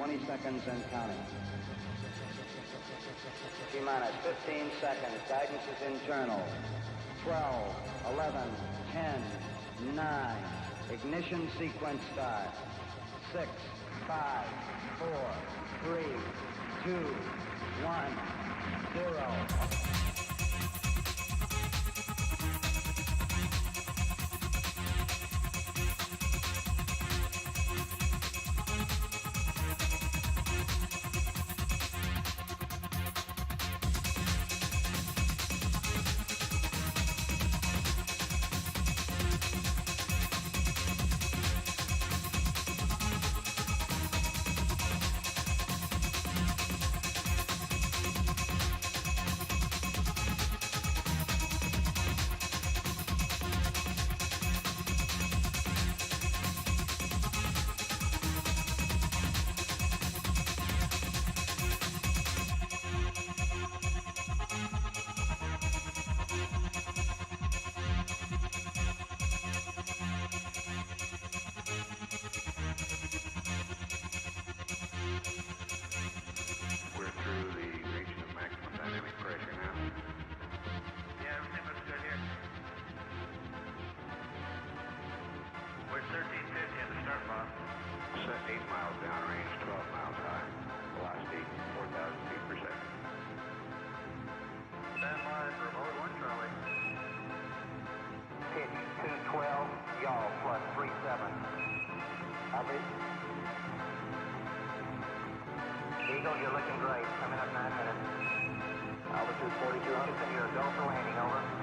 20 seconds and counting. T-minus 15 seconds. Guidance is internal. 12, 11, 10, 9. Ignition sequence start. 6, 5, 4, 3, 2, 1, 0. Eagle, you're looking great. Coming up 9 minutes. Altitude 4200, and you're a go for landing, over.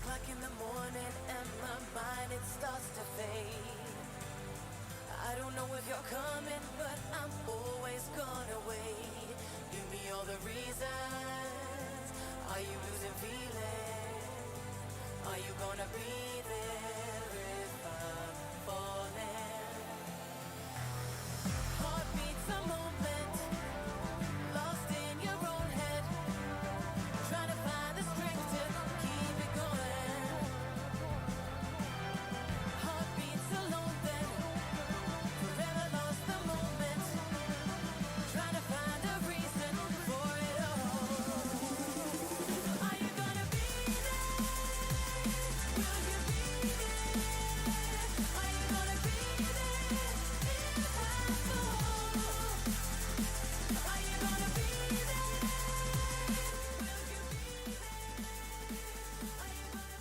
o'clock in the morning and my mind it starts to fade. I don't know if you're coming, but I'm always gonna wait. Give me all the reasons. Are you losing feeling? Are you gonna be there if I'm falling? Heartbeats a moment, lost in your own head, trying to find the strength to keep it going. Heartbeats alone then, forever lost the moment, trying to find a reason for it all. Are you gonna be there? Will you be there? Are you gonna be there if I fall? Are you gonna be there? Will you be there? Are you gonna be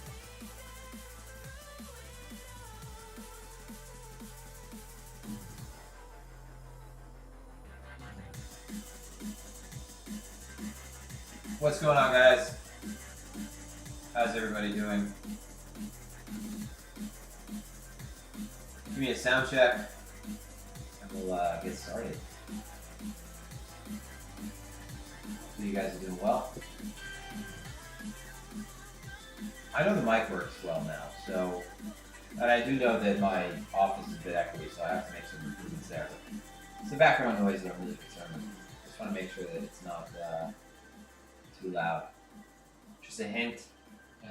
What's going on, guys? How's everybody doing? Give me a sound check and we'll get started. Hopefully you guys are doing well. I know the mic works well now, so, and I do know that my office is a bit echoey, so I have to make some improvements there. It's the background noise that I'm really concerned with. Just want to make sure that it's not too loud. Just a hint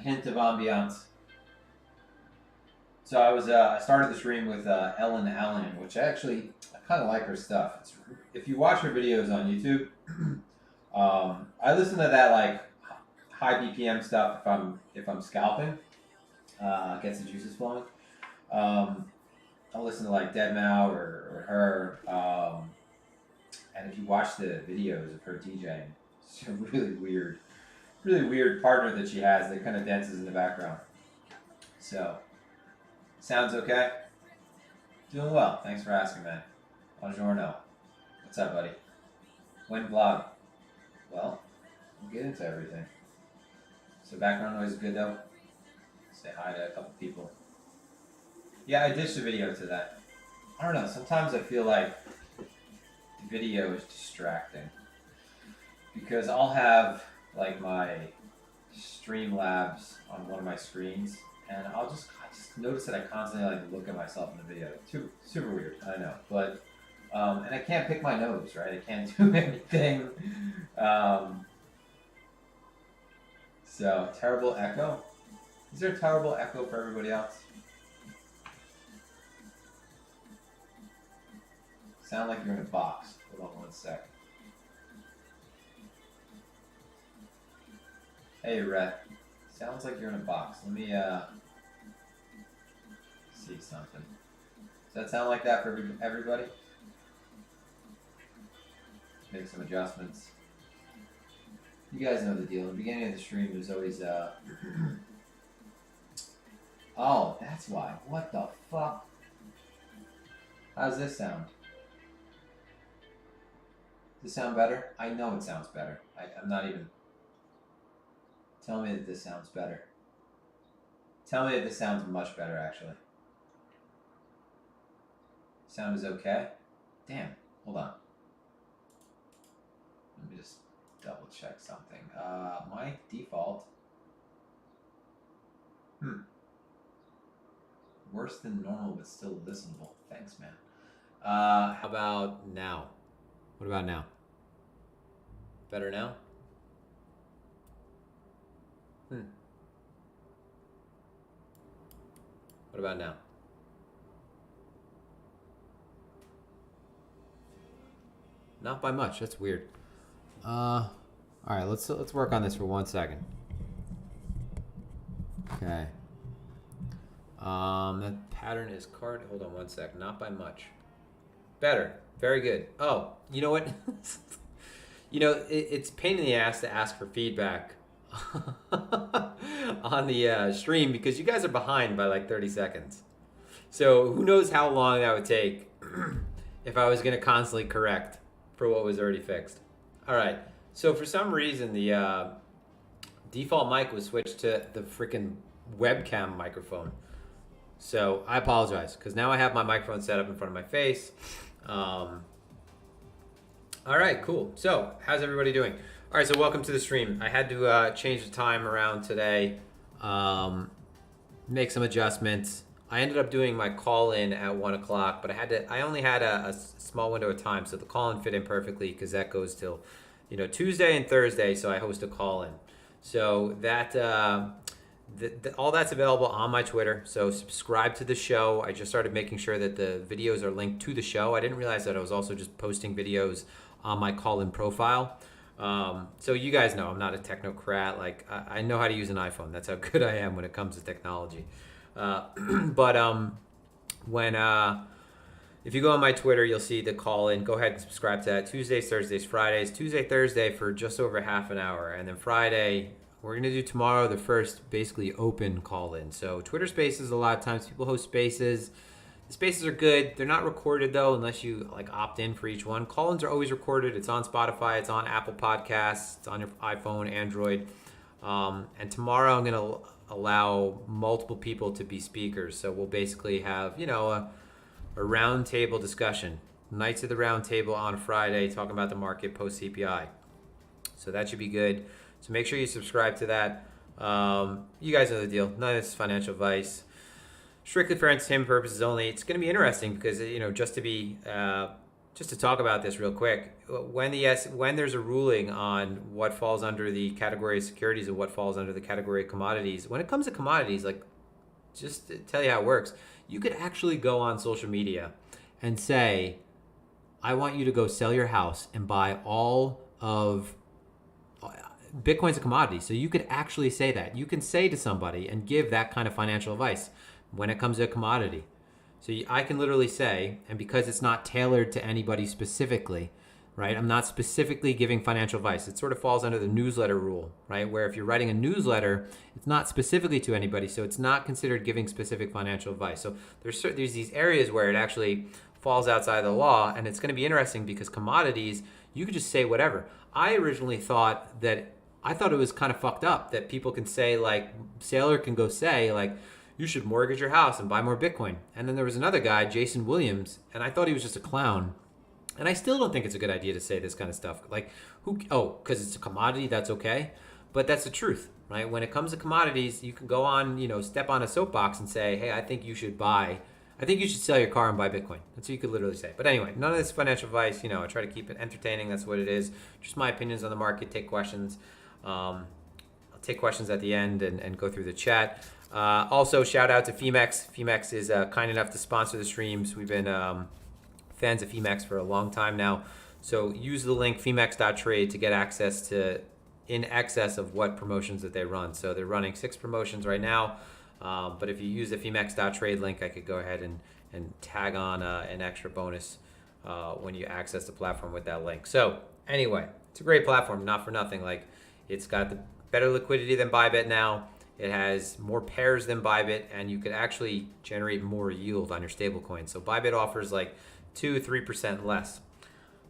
of ambiance. So I started the stream with Ellen Allen, which I kind of like her stuff. If you watch her videos on YouTube, I listen to that like high BPM stuff if I'm scalping, gets the juices flowing. I'll listen to like deadmau or her, and if you watch the videos of her DJing, it's a really weird partner that she has that kind of dances in the background. So, sounds okay? Doing well. Thanks for asking, man. Buongiorno. What's up, buddy? When vlog? Well, we'll get into everything. So background noise is good though. Say hi to a couple people. Yeah, I ditched the video to that. I don't know. Sometimes I feel like the video is distracting because I'll have like my Streamlabs on one of my screens, and I just notice that I constantly like look at myself in the video. Super weird, I know, but and I can't pick my nose, right? I can't do anything. So terrible echo. Is there a terrible echo for everybody else? Sound like you're in a box. Hold on one sec. Hey, Rhett. Sounds like you're in a box. Let me see something. Does that sound like that for everybody? Make some adjustments. You guys know the deal. In the beginning of the stream, there's always oh, that's why. What the fuck? How's this sound? Does this sound better? I know it sounds better. I'm not even... Tell me that this sounds better. Tell me that this sounds much better, actually. Sound is okay? Damn, hold on. Let me just double check something. My default. Worse than normal, but still listenable. Thanks, man. How about now? What about now? Better now? What about now? Not by much. That's weird. All right, let's work on this for 1 second. Okay. That pattern is card. Hold on 1 sec. Not by much. Better. Very good. Oh, you know what? You know, it's a pain in the ass to ask for feedback on the stream because you guys are behind by like 30 seconds. So who knows how long that would take if I was going to constantly correct for what was already fixed. All right. So for some reason, the default mic was switched to the freaking webcam microphone. So I apologize because now I have my microphone set up in front of my face. All right, cool. So how's everybody doing? All right, so welcome to the stream. I had to change the time around today, make some adjustments. I ended up doing my call-in at 1 o'clock, but I only had a small window of time, so the call-in fit in perfectly because that goes till, Tuesday and Thursday, so I host a call-in. So that all that's available on my Twitter, so subscribe to the show. I just started making sure that the videos are linked to the show. I didn't realize that I was also just posting videos on my call-in profile. So you guys know I'm not a technocrat. Like I know how to use an iPhone. That's how good I am when it comes to technology. If you go on my Twitter, you'll see the call-in. Go ahead and subscribe to that. Tuesdays, Thursdays, Fridays. Tuesday, Thursday for just over half an hour, and then Friday. We're going to do tomorrow the first basically open call-in. So Twitter Spaces, a lot of times people host spaces. The spaces are good. They're not recorded though unless you like opt in for each one. Call-ins are always recorded. It's on Spotify. It's on Apple Podcasts. It's on your iPhone, Android. And tomorrow I'm going to allow multiple people to be speakers. So we'll basically have, a round table discussion. Knights of the Round Table on Friday talking about the market post CPI. So that should be good. So make sure you subscribe to that. You guys know the deal. None of this is financial advice. Strictly for entertainment purposes only. It's going to be interesting because just to talk about this real quick. When there's a ruling on what falls under the category of securities and what falls under the category of commodities. When it comes to commodities, like just to tell you how it works, you could actually go on social media and say, "I want you to go sell your house and buy all of." Bitcoin's a commodity, so you could actually say that. You can say to somebody and give that kind of financial advice when it comes to a commodity. So I can literally say, and because it's not tailored to anybody specifically, right? I'm not specifically giving financial advice. It sort of falls under the newsletter rule, right? Where if you're writing a newsletter, it's not specifically to anybody, so it's not considered giving specific financial advice. So there's these areas where it actually falls outside the law, and it's going to be interesting because commodities, you could just say whatever. I originally thought it was kind of fucked up that people can say, like, Sailor can go say, like, you should mortgage your house and buy more Bitcoin. And then there was another guy, Jason Williams, and I thought he was just a clown. And I still don't think it's a good idea to say this kind of stuff. Like, because it's a commodity, that's okay. But that's the truth, right? When it comes to commodities, you can go on, step on a soapbox and say, hey, I think you should sell your car and buy Bitcoin. That's what you could literally say. But anyway, none of this financial advice, I try to keep it entertaining. That's what it is. Just my opinions on the market, take questions. I'll take questions at the end and go through the chat. Also, shout out to Phemex. Phemex is kind enough to sponsor the streams. We've been fans of Phemex for a long time now. So use the link Phemex.trade to get access to in excess of what promotions that they run. So they're running 6 promotions right now. But if you use the Phemex.trade link, I could go ahead and tag on an extra bonus when you access the platform with that link. So anyway, it's a great platform, not for nothing. Like, it's got the better liquidity than Bybit now. It has more pairs than Bybit, and you could actually generate more yield on your stablecoin. So Bybit offers like 2-3% less.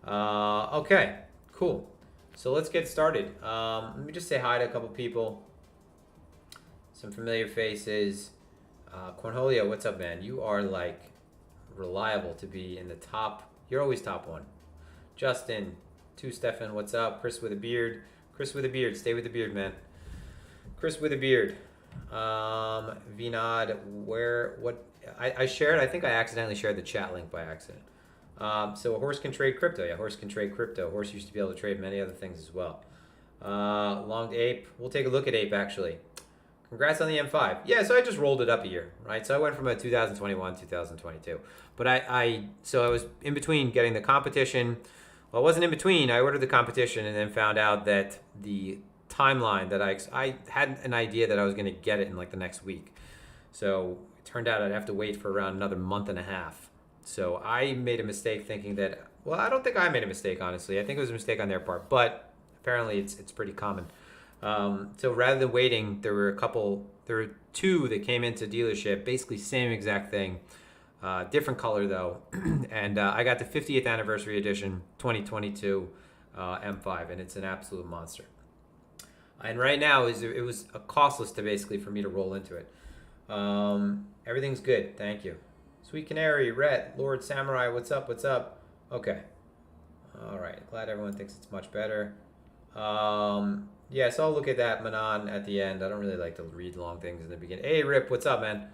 Okay, cool. So let's get started. Let me just say hi to a couple people. Some familiar faces. Cornholio, what's up, man? You are like reliable to be in the top. You're always top one. Justin, Stefan, what's up? Chris with a beard. Chris with a beard. Stay with the beard, man. Chris with a beard. Vinod, I shared, I think I accidentally shared the chat link by accident. So a horse can trade crypto. Yeah, horse can trade crypto. Horse used to be able to trade many other things as well. Longed Ape. We'll take a look at Ape, actually. Congrats on the M5. Yeah, so I just rolled it up a year, right? So I went from a 2021 to 2022. But so I was in between getting the competition. Well, I wasn't in between. I ordered the competition and then found out that the timeline that I had an idea that I was going to get it in like the next week. So it turned out I'd have to wait for around another month and a half. So I made a mistake thinking that, well, I don't think I made a mistake, honestly. I think it was a mistake on their part, but apparently it's pretty common. So rather than waiting, there were 2 that came into dealership, basically same exact thing. Different color though, and I got the 50th anniversary edition 2022 M5, and it's an absolute monster. And right now it was a costless to basically for me to roll into it. Everything's good. Thank you. Sweet Canary, Rhett, Lord Samurai, what's up? What's up? Okay. All right. Glad everyone thinks it's much better. Yeah, so I'll look at that Manon at the end. I don't really like to read long things in the beginning. Hey, Rip, what's up, man?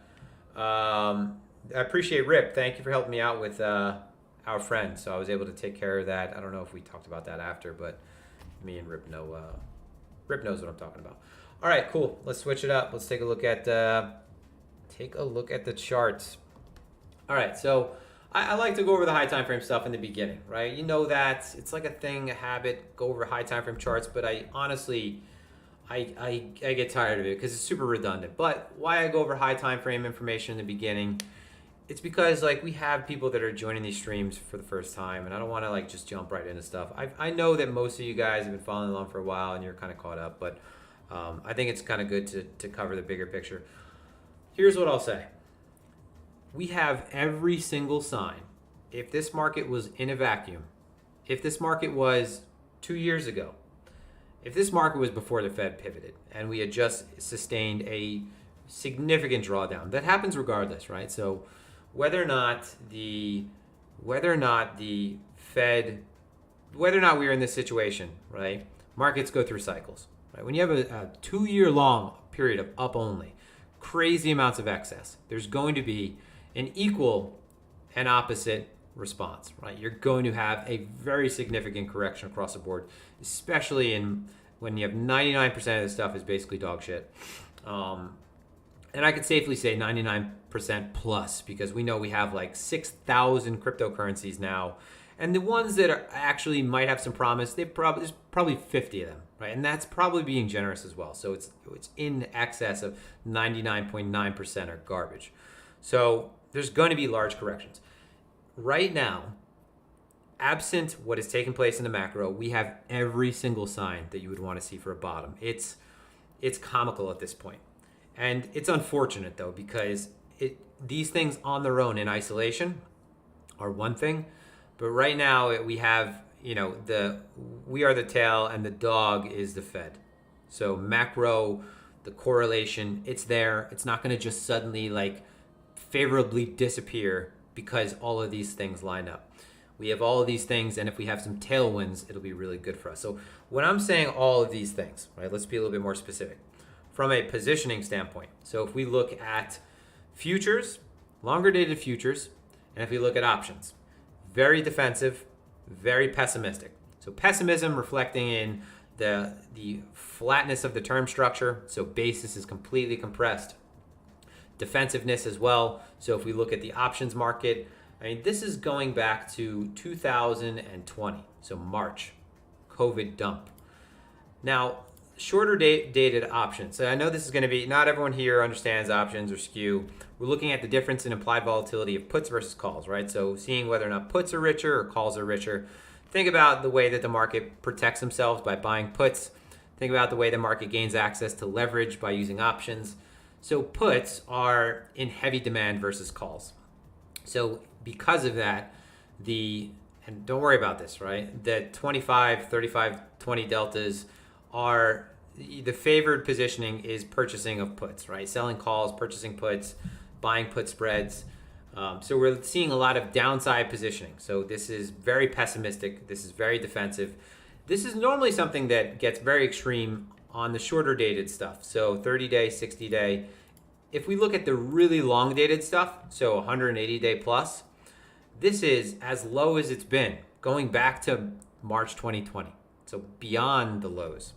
I appreciate Rip. Thank you for helping me out with our friend. So I was able to take care of that. I don't know if we talked about that after, but me and Rip know. Rip knows what I'm talking about. All right, cool. Let's switch it up. Let's take a look at the charts. All right, so I like to go over the high time frame stuff in the beginning, right? You know that it's like a thing, a habit. Go over high time frame charts, but I honestly, I get tired of it because it's super redundant. But why I go over high time frame information in the beginning, it's because like we have people that are joining these streams for the first time, and I don't want to like just jump right into stuff. I know that most of you guys have been following along for a while and you're kind of caught up, but I think it's kind of good to cover the bigger picture. Here's what I'll say. We have every single sign. If this market was in a vacuum, if this market was 2 years ago, if this market was before the Fed pivoted and we had just sustained a significant drawdown, that happens regardless, right? So whether or not the Fed, whether or not we're in this situation, right? Markets go through cycles, right? When you have a 2 year long period of up only, crazy amounts of excess, there's going to be an equal and opposite response, right? You're going to have a very significant correction across the board, especially when you have 99% of the stuff is basically dog shit. And I could safely say 99% plus, because we know we have like 6,000 cryptocurrencies now. And the ones that are actually might have some promise, there's probably 50 of them, right? And that's probably being generous as well. So it's in excess of 99.9% are garbage. So there's going to be large corrections. Right now, absent what is taking place in the macro, we have every single sign that you would want to see for a bottom. It's comical at this point. And it's unfortunate, though, because these things on their own in isolation are one thing. But right now, we have, we are the tail and the dog is the Fed. So macro, the correlation, it's there. It's not going to just suddenly favorably disappear because all of these things line up. We have all of these things, and if we have some tailwinds, it'll be really good for us. So when I'm saying all of these things, right, let's be a little bit more specific. From a positioning standpoint, so if we look at futures, longer dated futures, and if we look at options, very defensive, very pessimistic. So pessimism reflecting in the flatness of the term structure, so basis is completely compressed. Defensiveness as well. So if we look at the options market, I mean, this is going back to 2020, so March, COVID dump. Now, shorter dated options. So I know this is going to be, not everyone here understands options or skew. We're looking at the difference in implied volatility of puts versus calls, right? So seeing whether or not puts are richer or calls are richer. Think about the way that the market protects themselves by buying puts. Think about the way the market gains access to leverage by using options. So puts are in heavy demand versus calls. So because of that, and don't worry about this, right? The 25, 35, 20 deltas are, the favored positioning is purchasing of puts, right? Selling calls, purchasing puts, buying put spreads. So we're seeing a lot of downside positioning. So this is very pessimistic. This is very defensive. This is normally something that gets very extreme on the shorter dated stuff. So 30-day, 60-day. If we look at the really long dated stuff, so 180-day plus, this is as low as it's been going back to March 2020. So beyond the lows.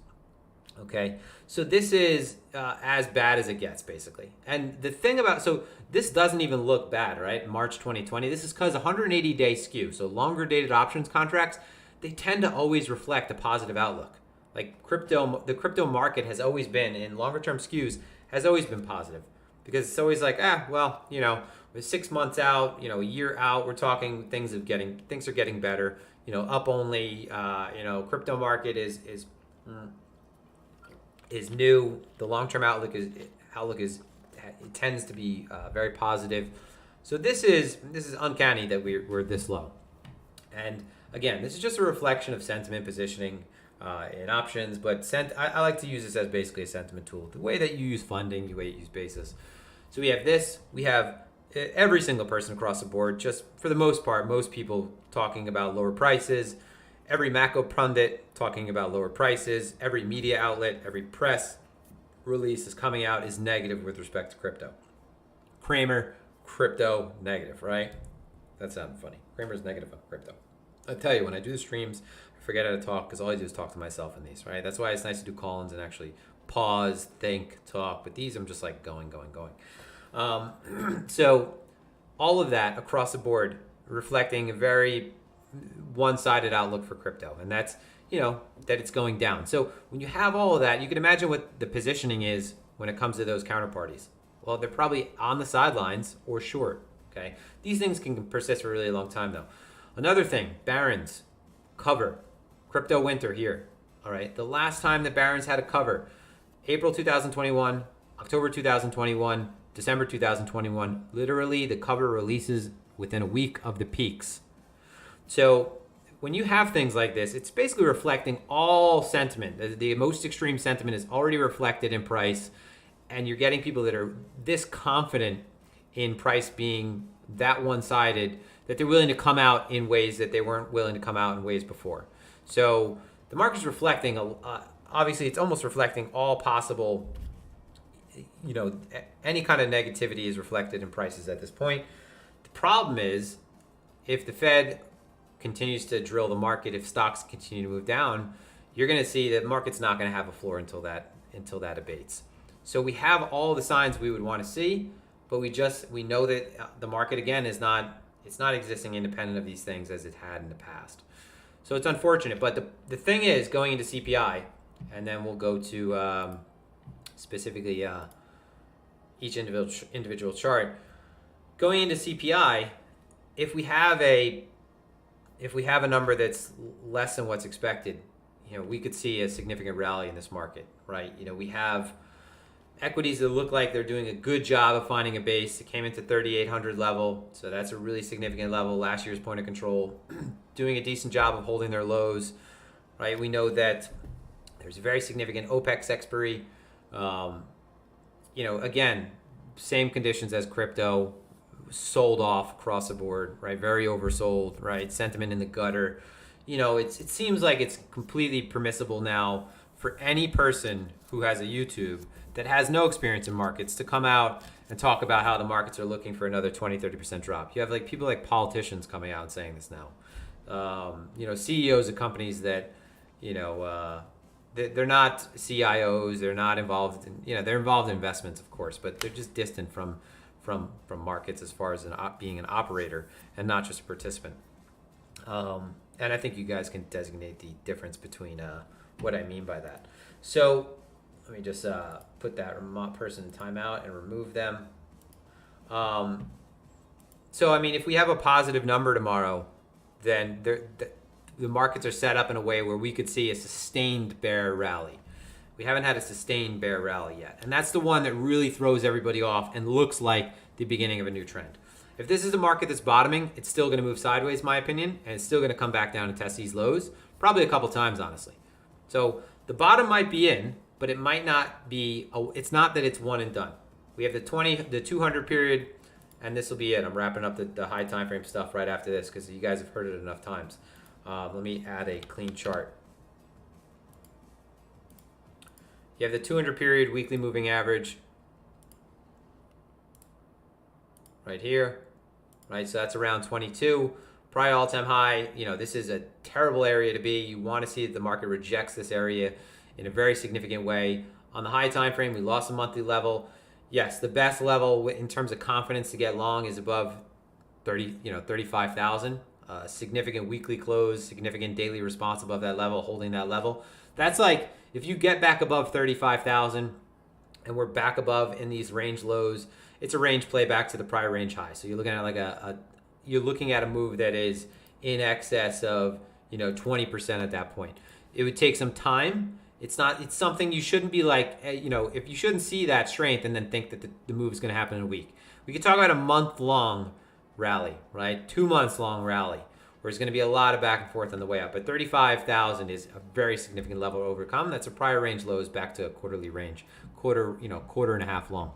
Okay, so this is as bad as it gets, basically. And the thing about, so this doesn't even look bad, right? March 2020. This is because 180-day skew. So longer dated options contracts, they tend to always reflect a positive outlook. Like the crypto market has always been, in longer term skews, has always been positive. Because it's always like, with 6 months out, a year out, we're talking things are getting better. Up only, crypto market is new. The long-term outlook it tends to be very positive. So this is uncanny that we're this low. And again, this is just a reflection of sentiment positioning. in options. But I like to use this as basically a sentiment tool. The way that you use funding, the way you use basis. So we have this. We have every single person across the board, just for the most part, most people talking about lower prices. Every macro pundit talking about lower prices. Every media outlet, every press release is coming out is negative with respect to crypto. Kramer, crypto, negative, right? That sounded funny. Kramer's negative on crypto. I tell you, when I do the streams, I forget how to talk because all I do is talk to myself in these, right? That's why it's nice to do call-ins and actually pause, think, talk. But these, I'm just like going. So all of that across the board reflecting a very one-sided outlook for crypto. And that's, that it's going down. So when you have all of that, you can imagine what the positioning is when it comes to those counterparties. Well, they're probably on the sidelines or short, okay? These things can persist for a really long time, though. Another thing, Barron's, cover, crypto winter here, all right? The last time that Barron's had a cover, April 2021, October 2021, December 2021, literally the cover releases within a week of the peaks. So when you have things like this, it's basically reflecting all sentiment. The most extreme sentiment is already reflected in price, and you're getting people that are this confident in price being that one-sided that they're willing to come out in ways that they weren't willing to come out in ways before. So the market's reflecting, obviously it's almost reflecting all possible, any kind of negativity is reflected in prices at this point. The problem is if the Fed continues to drill the market, if stocks continue to move down, you're going to see that the market's not going to have a floor until that abates. So we have all the signs we would want to see, but we know that the market again it's not existing independent of these things as it had in the past. So it's unfortunate, but the thing is going into CPI, and then we'll go to specifically each individual chart. Going into CPI, if we have a number that's less than what's expected, we could see a significant rally in this market, right? We have equities that look like they're doing a good job of finding a base. It came into 3,800 level, so that's a really significant level. Last year's point of control, doing a decent job of holding their lows, right? We know that there's a very significant OPEX expiry. Again, same conditions as crypto, sold off across the board, right? Very oversold, right? Sentiment in the gutter. It seems like it's completely permissible now for any person who has a YouTube that has no experience in markets to come out and talk about how the markets are looking for another 20-30% drop. You have people like politicians coming out and saying this now. CEOs of companies that, they're not CIOs, they're not involved in, they're involved in investments, of course, but they're just distant from markets as far as being an operator and not just a participant. And I think you guys can designate the difference between what I mean by that. So let me just put that person in timeout and remove them. If we have a positive number tomorrow, then the markets are set up in a way where we could see a sustained bear rally. We haven't had a sustained bear rally yet. And that's the one that really throws everybody off and looks like the beginning of a new trend. If this is a market that's bottoming, it's still going to move sideways, in my opinion, and it's still going to come back down and test these lows, probably a couple times, honestly. So the bottom might be in, but it might not be, it's not that it's one and done. We have the 200 period, and this will be it. I'm wrapping up the high time frame stuff right after this because you guys have heard it enough times. Let me add a clean chart. You have the 200 period weekly moving average right here, right? So that's around 22. Prior all-time high, this is a terrible area to be. You want to see that the market rejects this area in a very significant way. On the high time frame, we lost a monthly level. Yes, the best level in terms of confidence to get long is above 35,000. Significant weekly close, significant daily response above that level, holding that level. That's like if you get back above 35,000 and we're back above in these range lows, it's a range play back to the prior range high. So you're looking at you're looking at a move that is in excess of 20% at that point. It would take some time. It's something you shouldn't be like, if you shouldn't see that strength and then think that the move is going to happen in a week. We could talk about a month-long rally, right? 2 months long rally, there's going to be a lot of back and forth on the way up. But 35,000 is a very significant level to overcome. That's a prior range lows back to a quarterly range, quarter and a half long.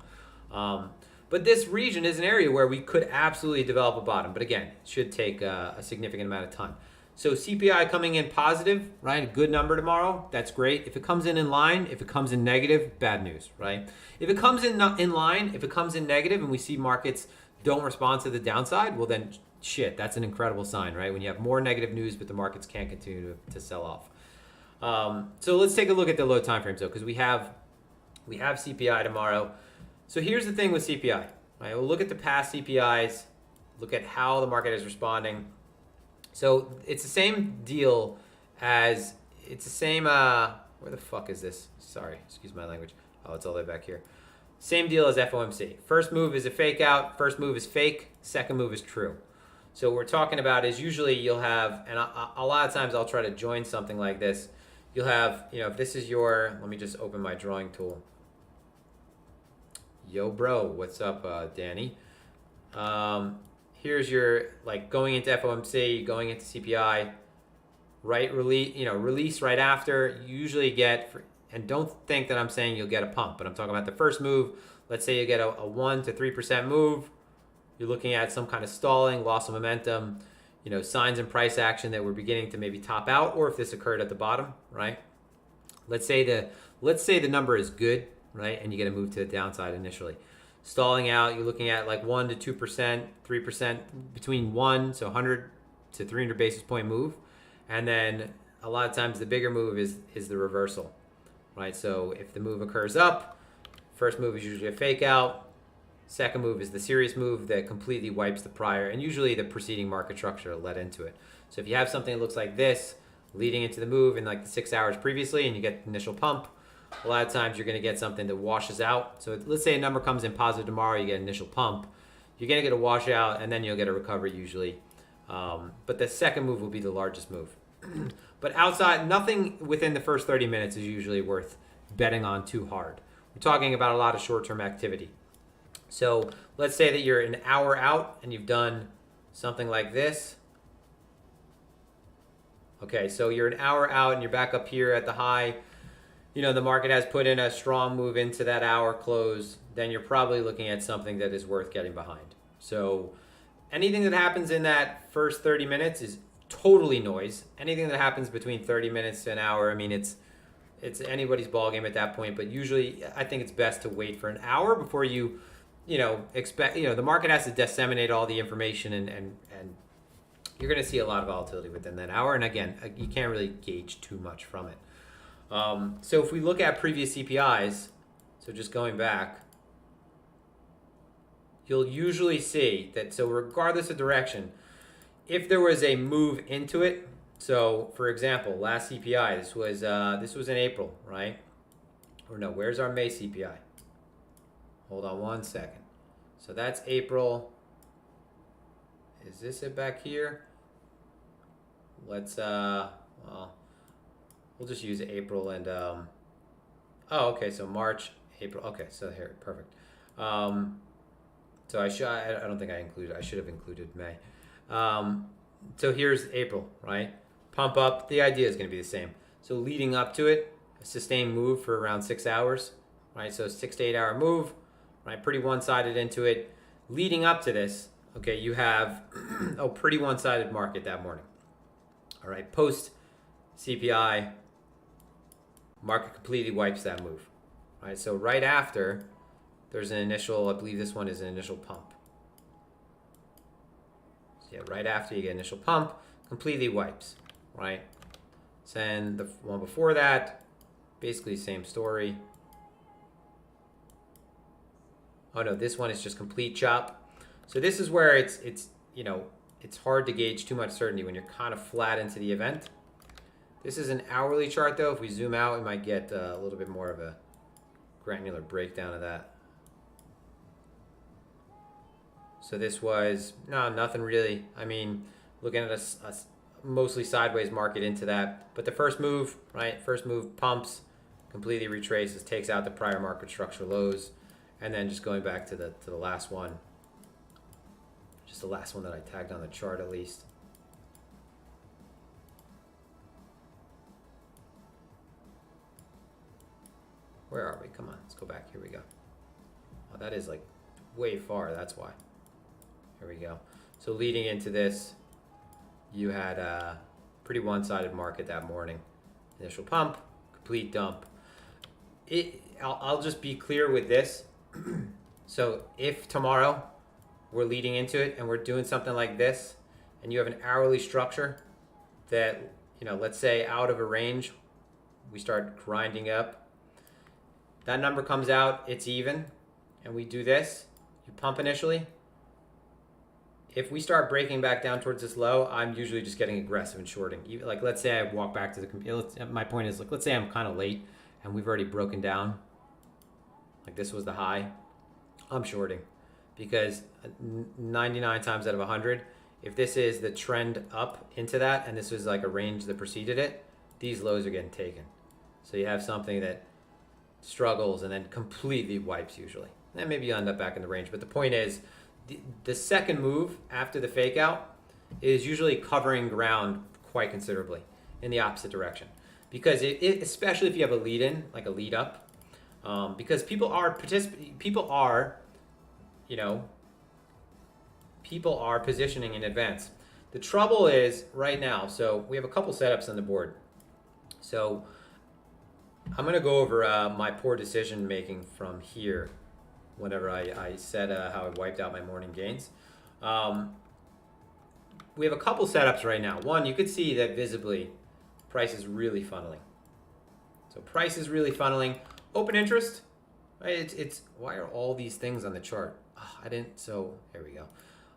But this region is an area where we could absolutely develop a bottom. But again, it should take a significant amount of time. So CPI coming in positive, right? A good number tomorrow. That's great. If it comes in line, if it comes in negative, bad news, right? If it comes in line, if it comes in negative and we see markets don't respond to the downside, well then shit, that's an incredible sign, right? When you have more negative news but the markets can't continue to sell off. So let's take a look at the low time frames though, because we have CPI tomorrow. So here's the thing with CPI, right? We'll look at the past CPIs, look at how the market is responding. So it's the same deal as, it's the same, where the fuck is this? Sorry, excuse my language. Oh, it's all the way back here. Same deal as FOMC. First move is a fake out, first move is fake, second move is true. So what we're talking about is usually you'll have, and a lot of times I'll try to join something like this. You'll have, if this is your, let me just open my drawing tool. Yo, bro, what's up, Danny? Here's your, like, going into FOMC, going into CPI, right? Release right after. You usually get, and don't think that I'm saying you'll get a pump, but I'm talking about the first move. Let's say you get a 1 to 3% move. You're looking at some kind of stalling, loss of momentum, signs and price action that we're beginning to maybe top out, or if this occurred at the bottom, right? Let's say the number is good, right? And you get a move to the downside initially. Stalling out, you're looking at like 1 to 2%, 3%, between 1, so 100 to 300 basis point move. And then a lot of times the bigger move is the reversal, right? So if the move occurs up, first move is usually a fake out. Second move is the serious move that completely wipes the prior, and usually the preceding market structure led into it. So if you have something that looks like this, leading into the move in like the 6 hours previously, and you get the initial pump, a lot of times you're going to get something that washes out. So let's say a number comes in positive tomorrow, you get an initial pump. You're going to get a washout, and then you'll get a recovery usually. But the second move will be the largest move. But outside, nothing within the first 30 minutes is usually worth betting on too hard. We're talking about a lot of short-term activity. So let's say that you're an hour out and you've done something like this. Okay, so you're an hour out and you're back up here at the high. The market has put in a strong move into that hour close, then you're probably looking at something that is worth getting behind. So anything that happens in that first 30 minutes is totally noise. Anything that happens between 30 minutes to an hour, I mean, it's anybody's ballgame at that point, but usually I think it's best to wait for an hour before you expect, the market has to disseminate all the information and you're going to see a lot of volatility within that hour. And again, you can't really gauge too much from it. So if we look at previous CPIs, so just going back, you'll usually see that, so regardless of direction, if there was a move into it, so for example, last CPI, this was in April, right? Or no, where's our May CPI? Hold on one second. So that's April. Is this it back here? Let's, well, we'll just use April and, oh, okay, so March, April, okay, so here, perfect. So I don't think I should have included May. So here's April, right? Pump up, the idea is gonna be the same. So leading up to it, a sustained move for around 6 hours, right? So 6 to 8 hour move, right? Pretty one-sided into it. Leading up to this, okay, you have a pretty one-sided market that morning. All right, post CPI, market completely wipes that move. All right, so right after, there's an initial, I believe this one is an initial pump. So yeah, right after you get initial pump, completely wipes, right? So then the one before that, basically same story. Oh no, this one is just complete chop. So this is where it's hard to gauge too much certainty when you're kind of flat into the event. This is an hourly chart though. If we zoom out, we might get a little bit more of a granular breakdown of that. So this was, no, nothing really. I mean, looking at a mostly sideways market into that. But the first move, right? First move pumps, completely retraces, takes out the prior market structure lows. And then just going back to the last one. Just the last one that I tagged on the chart at least. back. Here we go. Oh, that is like way far. That's why. Here we go. So leading into this, you had a pretty one-sided market that morning. Initial pump, complete dump. I'll just be clear with this. So if tomorrow we're leading into it and we're doing something like this, and you have an hourly structure that, you know, let's say out of a range, we start grinding up. That number comes out, it's even, and we do this. You pump initially. If we start breaking back down towards this low, I'm usually just getting aggressive and shorting. Even, like, let's say I walk back to the computer. My point is, like, let's say I'm kind of late and we've already broken down. Like this was the high. I'm shorting because 99 times out of 100, if this is the trend up into that and this was like a range that preceded it, these lows are getting taken. So you have something that struggles and then completely wipes usually. And maybe you end up back in the range. But the point is, the second move after the fake out is usually covering ground quite considerably in the opposite direction. Because especially if you have a lead in, like a lead up, because people are positioning in advance. The trouble is right now, so we have a couple setups on the board. So I'm going to go over my poor decision making from here whenever I said how I wiped out my morning gains. We have a couple setups right now. One, you could see that visibly price is really funneling. So price is really funneling. Open interest, right? It's why are all these things on the chart? So here we go.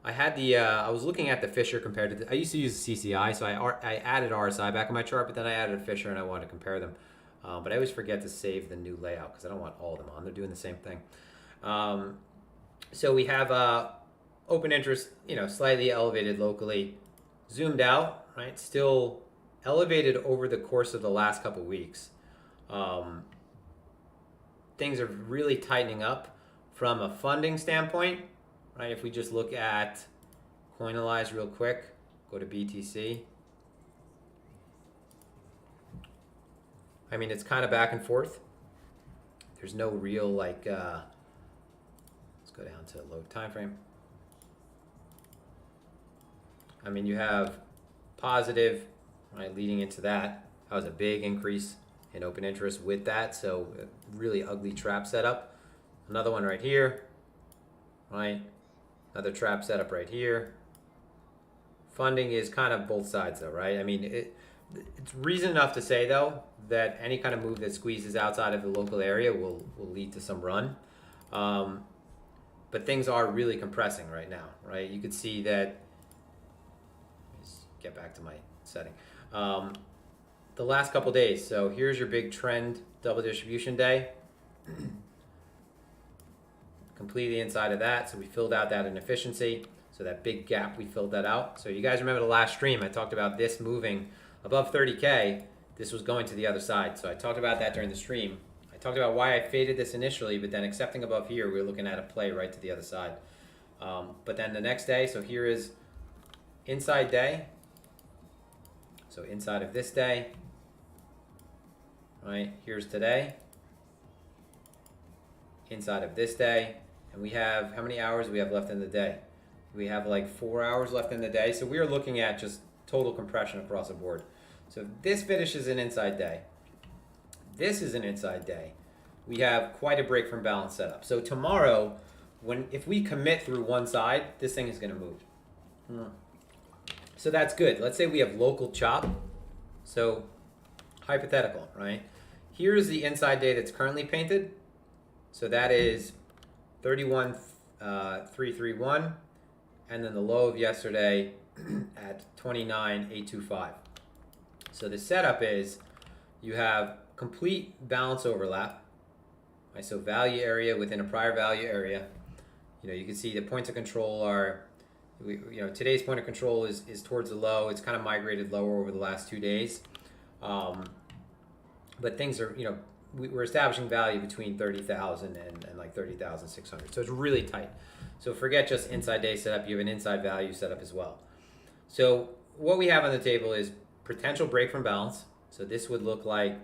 I had I was looking at the Fisher compared to I used to use CCI, so I added RSI back in my chart, but then I added a Fisher and I wanted to compare them. But I always forget to save the new layout because I don't want all of them on. They're doing the same thing. So we have open interest, slightly elevated locally, zoomed out, right? Still elevated over the course of the last couple weeks. Things are really tightening up from a funding standpoint, right? If we just look at Coinalyze real quick, go to BTC. I mean, it's kind of back and forth. There's no real let's go down to low time frame. I mean, you have positive, right, leading into that. That was a big increase in open interest with that, so a really ugly trap setup. Another one right here, right? Another trap setup right here. Funding is kind of both sides though, right? I mean, it's reason enough to say though that any kind of move that squeezes outside of the local area will lead to some run. But things are really compressing right now, right? You could see that, let's get back to my setting. The last couple days, so here's your big trend double distribution day. Completely inside of that, so we filled out that inefficiency. So that big gap, we filled that out. So you guys remember the last stream, I talked about this moving above 30K. This was going to the other side. So I talked about that during the stream. I talked about why I faded this initially, but then accepting above here, we were looking at a play right to the other side. But then the next day, so here is inside day. So inside of this day, right, here's today. Inside of this day, and we have, how many hours we have left in the day? We have like 4 hours left in the day, so we are looking at just total compression across the board. So if this finishes an inside day, this is an inside day, we have quite a break from balance setup. So tomorrow, if we commit through one side, this thing is going to move. So that's good. Let's say we have local chop. So hypothetical, right? Here's the inside day that's currently painted. So that is 31,331, and then the low of yesterday at 29,825. So the setup is you have complete balance overlap, right? So value area within a prior value area. You can see the points of control are, today's point of control is towards the low. It's kind of migrated lower over the last 2 days, but things are, we're establishing value between 30,000 and like 30,600. So it's really tight. So forget just inside day setup. You have an inside value setup as well. So what we have on the table is potential break from balance. So this would look like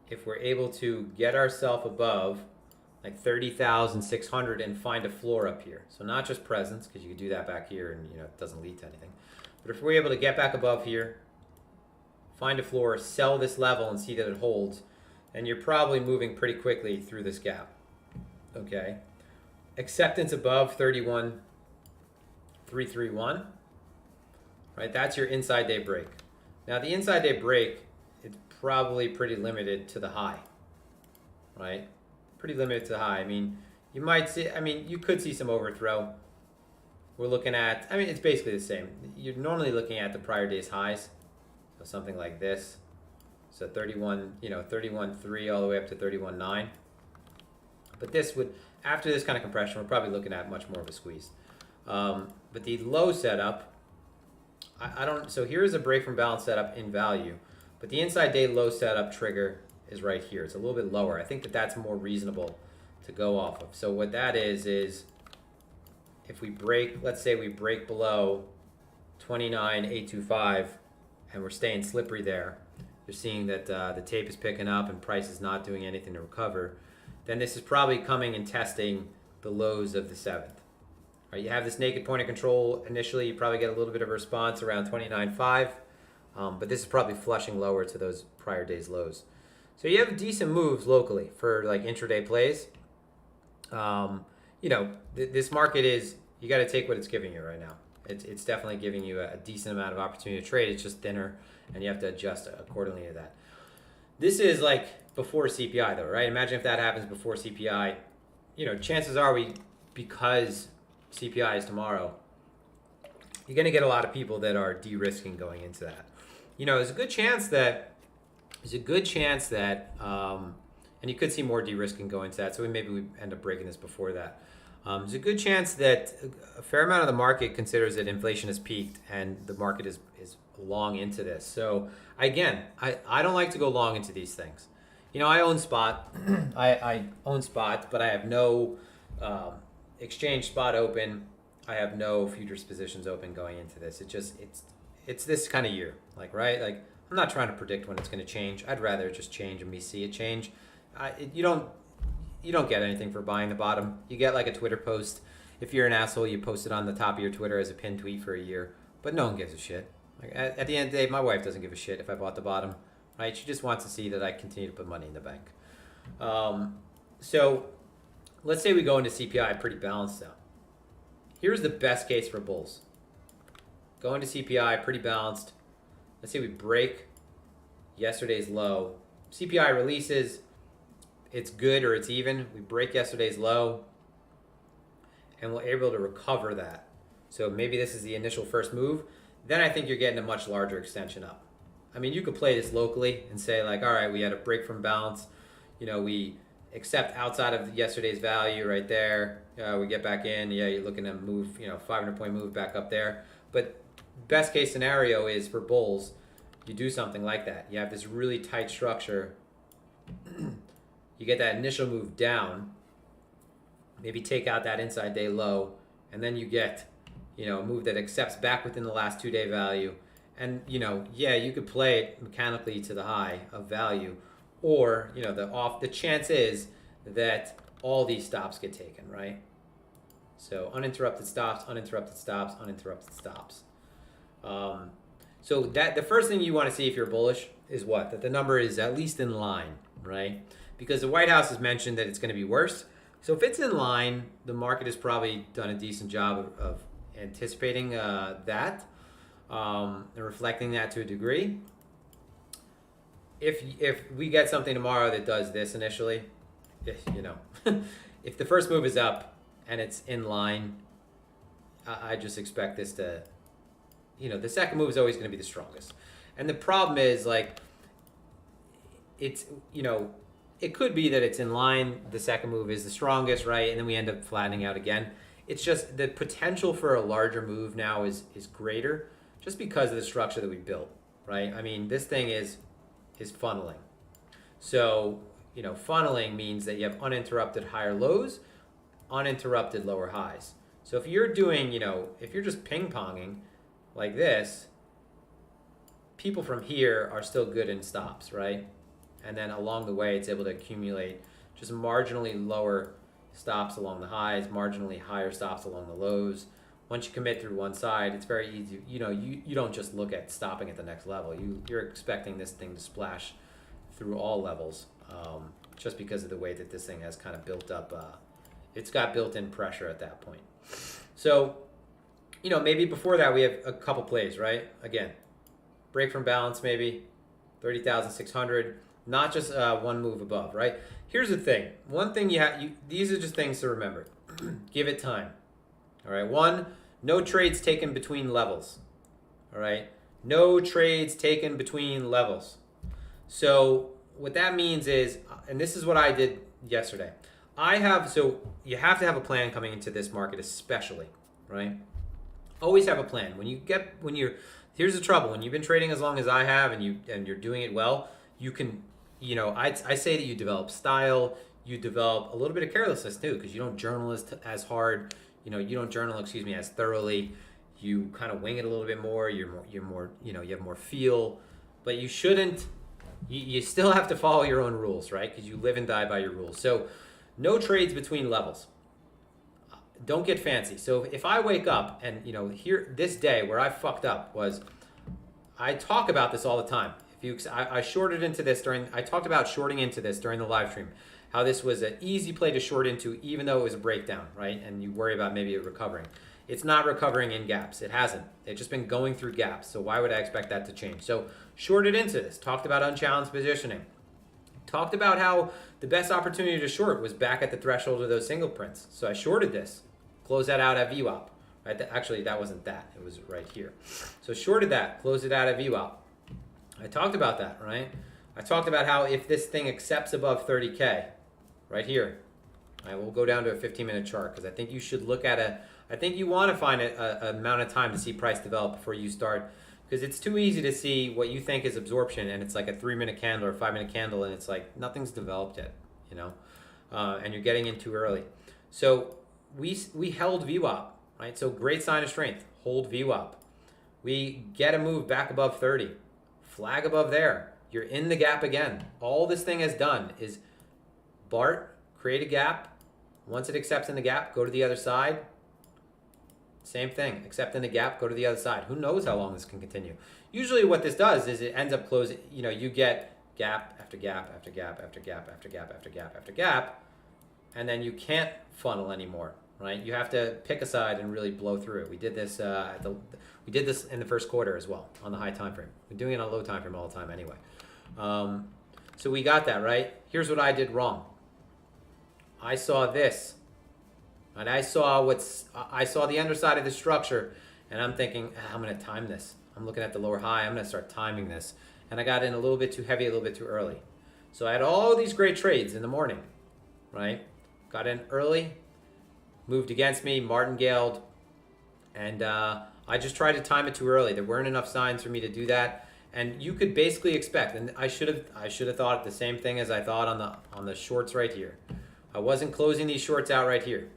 if we're able to get ourselves above like 30,600 and find a floor up here. So not just presence, because you could do that back here and it doesn't lead to anything. But if we're able to get back above here, find a floor, sell this level and see that it holds, then you're probably moving pretty quickly through this gap. Okay. Acceptance above 31,331. Right, that's your inside day break. Now the inside day break, it's probably pretty limited to the high. Right? Pretty limited to the high. I mean, you might see, you could see some overthrow. We're looking at, it's basically the same. You're normally looking at the prior day's highs. So something like this. So 31.3 all the way up to 31.9. But this would, after this kind of compression, we're probably looking at much more of a squeeze. But the low setup, so here's a break from balance setup in value. But the inside day low setup trigger is right here. It's a little bit lower. I think that that's more reasonable to go off of. So what that is if we break, let's say we break below 29,825 and we're staying slippery there, you're seeing that the tape is picking up and price is not doing anything to recover, then this is probably coming and testing the lows of the 7th. Right, you have this naked point of control. Initially, you probably get a little bit of a response around 29.5, but this is probably flushing lower to those prior day's lows. So you have decent moves locally for like intraday plays. This market is, you got to take what it's giving you right now. It's definitely giving you a decent amount of opportunity to trade. It's just thinner, and you have to adjust accordingly to that. This is like before CPI though, right? Imagine if that happens before CPI. Chances are because CPI is tomorrow, you're going to get a lot of people that are de-risking going into that. There's a good chance that, and you could see more de-risking go into that, so maybe we end up breaking this before that. There's a good chance that a fair amount of the market considers that inflation has peaked and the market is long into this. So again, I don't like to go long into these things. I own spot. I own spot, but I have no exchange spot open. I have no futures positions open going into this. It's this kind of year, right? I'm not trying to predict when it's going to change. I'd rather just change and me see it change. You don't get anything for buying the bottom. You get like a Twitter post. If you're an asshole, you post it on the top of your Twitter as a pinned tweet for a year. But no one gives a shit. At the end of the day, my wife doesn't give a shit if I bought the bottom. Right? She just wants to see that I continue to put money in the bank. So let's say we go into CPI pretty balanced now. Here's the best case for bulls. Go into CPI pretty balanced. Let's say we break yesterday's low. CPI releases. It's good or it's even. We break yesterday's low and we're able to recover that. So maybe this is the initial first move. Then I think you're getting a much larger extension up. You could play this locally and say all right, we had a break from balance. We accept outside of yesterday's value right there. We get back in. Yeah, you're looking at move, 500-point move back up there. But best case scenario is for bulls, you do something like that. You have this really tight structure. You get that initial move down, maybe take out that inside day low, and then you get, a move that accepts back within the last 2-day value. And, you could play it mechanically to the high of value, or, the chance is that all these stops get taken, right? So uninterrupted stops, uninterrupted stops, uninterrupted stops. So that the first thing you want to see if you're bullish is what? That the number is at least in line, right? Because the White House has mentioned that it's going to be worse. So if it's in line, the market has probably done a decent job of anticipating that and reflecting that to a degree. If we get something tomorrow that does this initially, if the first move is up and it's in line, I just expect this to, the second move is always going to be the strongest. And the problem is it's, it could be that it's in line, the second move is the strongest, right? And then we end up flattening out again. It's just the potential for a larger move now is greater just because of the structure that we built, right? This thing is funneling. So, funneling means that you have uninterrupted higher lows, uninterrupted lower highs. So if you're doing, if you're just ping-ponging like this, people from here are still good in stops, right? and then along the way it's able to accumulate just marginally lower stops along the highs, marginally higher stops along the lows. Once you commit through one side, it's very easy. You don't just look at stopping at the next level. You're expecting this thing to splash through all levels, just because of the way that this thing has kind of built up. It's got built-in pressure at that point. So, maybe before that we have a couple plays, right? Again, break from balance maybe, 30,600, not just one move above, right? Here's the thing. One thing these are just things to remember. Give it time. All right. One, no trades taken between levels. All right. No trades taken between levels. So what that means is, and this is what I did yesterday. So you have to have a plan coming into this market, especially, right? Always have a plan. Here's the trouble. When you've been trading as long as I have and you're doing it well, you can, I say that you develop style, you develop a little bit of carelessness too, because you don't journal as hard, you don't journal, as thoroughly. You kind of wing it a little bit more. You're more, you have more feel, but you shouldn't. You still have to follow your own rules, right? Because you live and die by your rules. So no trades between levels. Don't get fancy. So if I wake up and, here this day where I fucked up was, I talk about this all the time. I shorted into this I talked about shorting into this during the live stream, how this was an easy play to short into even though it was a breakdown, right? And you worry about maybe it recovering. It's not recovering in gaps. It hasn't. It's just been going through gaps. So why would I expect that to change? So shorted into this. Talked about unchallenged positioning. Talked about how the best opportunity to short was back at the threshold of those single prints. So I shorted this. Close that out at VWAP. Right? Actually, that wasn't that. It was right here. So shorted that. Closed it out at VWAP. I talked about that, right? I talked about how if this thing accepts above 30K, right here, I will go down to a 15-minute chart because I think you should look at I think you want to find an amount of time to see price develop before you start, because it's too easy to see what you think is absorption and it's like a 3-minute candle or 5-minute candle and it's like nothing's developed yet, and you're getting in too early. So we held VWAP, right? So great sign of strength. Hold VWAP. We get a move back above 30. Flag above there. You're in the gap again. All this thing has done is BART, create a gap. Once it accepts in the gap, go to the other side. Same thing, accept in the gap, go to the other side. Who knows how long this can continue? Usually what this does is it ends up closing, you get gap after gap after gap after gap after gap after gap after gap, and then you can't funnel anymore, right? You have to pick a side and really blow through it. We did this we did this in the first quarter as well on the high time frame. We're doing it on low time frame all the time anyway. So we got that, right? Here's what I did wrong. I saw this. And I saw the underside of the structure, and I'm thinking, I'm going to time this. I'm looking at the lower high. I'm going to start timing this. And I got in a little bit too heavy, a little bit too early. So I had all these great trades in the morning, right? Got in early, moved against me, martingaled, and I just tried to time it too early. There weren't enough signs for me to do that. And you could basically expect, and I should have thought the same thing as I thought on the shorts right here. I wasn't closing these shorts out right here.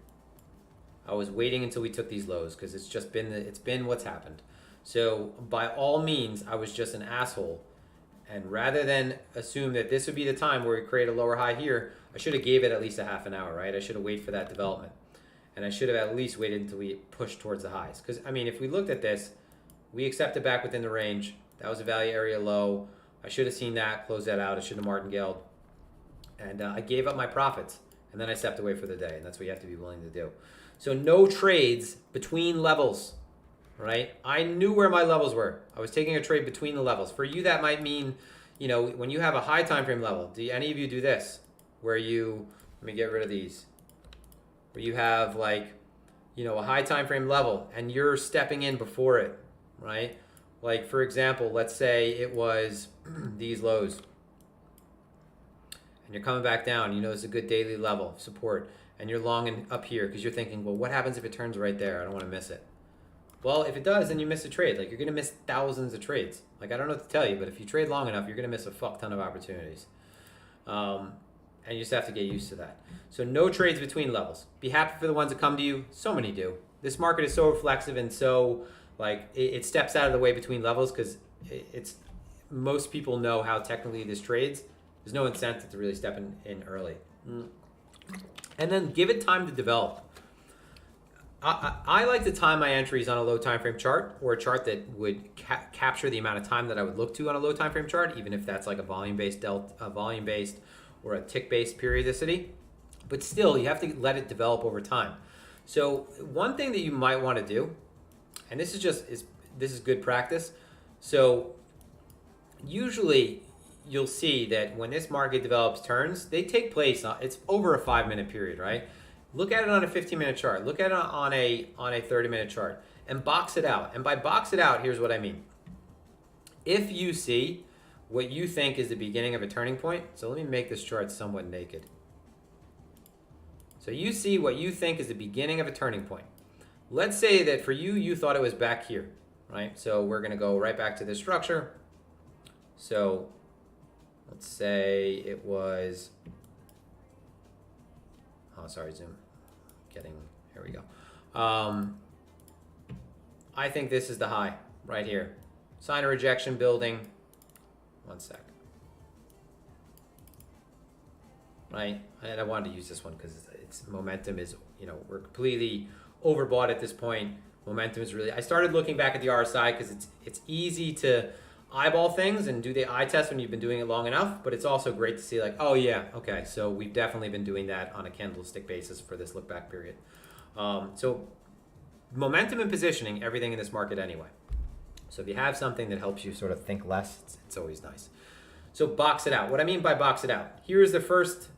I was waiting until we took these lows because it's been what's happened. So by all means, I was just an asshole. And rather than assume that this would be the time where we create a lower high here, I should have gave it at least a half an hour, right? I should have waited for that development. And I should have at least waited until we pushed towards the highs. Because, if we looked at this, we accepted back within the range. That was a value area low. I should have seen that, closed that out. I should have martingaled. And I gave up my profits. And then I stepped away for the day. And that's what you have to be willing to do. So no trades between levels, right? I knew where my levels were. I was taking a trade between the levels. For you, that might mean, when you have a high time frame level, do any of you do this? Where let me get rid of these. Where you have a high time frame level and you're stepping in before it, right? Like, for example, let's say it was these lows. And you're coming back down. It's a good daily level of support. And you're long up here because you're thinking, well, what happens if it turns right there? I don't want to miss it. Well, if it does, then you miss a trade. You're going to miss thousands of trades. I don't know what to tell you, but if you trade long enough, you're going to miss a fuck ton of opportunities. And you just have to get used to that. So no trades between levels. Be happy for the ones that come to you. So many do. This market is so reflexive and so, it steps out of the way between levels because most people know how technically this trades, There's no incentive to really step in early. And then give it time to develop. I like to time my entries on a low time frame chart, or a chart that would capture the amount of time that I would look to on a low time frame chart, even if that's like a volume-based or a tick-based periodicity. But still, you have to let it develop over time. So one thing that you might want to do, and this is good practice. So usually you'll see that when this market develops turns, they take place, it's over a 5-minute period, right? Look at it on a 15-minute chart. Look at it on a 30-minute chart and box it out. And by box it out, here's what I mean. If you see what you think is the beginning of a turning point, so let me make this chart somewhat naked. So you see what you think is the beginning of a turning point. Let's say that for you, you thought it was back here, right? So we're going to go right back to this structure. So let's say it was, oh, sorry, Zoom. Here we go. I think this is the high right here. Sign of rejection building. One sec. Right? And I wanted to use this one because its momentum is, we're completely overbought at this point. Momentum is really, I started looking back at the RSI because it's easy to eyeball things and do the eye test when you've been doing it long enough, but it's also great to see like, oh yeah, okay, so we've definitely been doing that on a candlestick basis for this look back period. So momentum and positioning, everything in this market anyway. So if you have something that helps you sort of think less, it's always nice. So box it out. What I mean by box it out, here's the first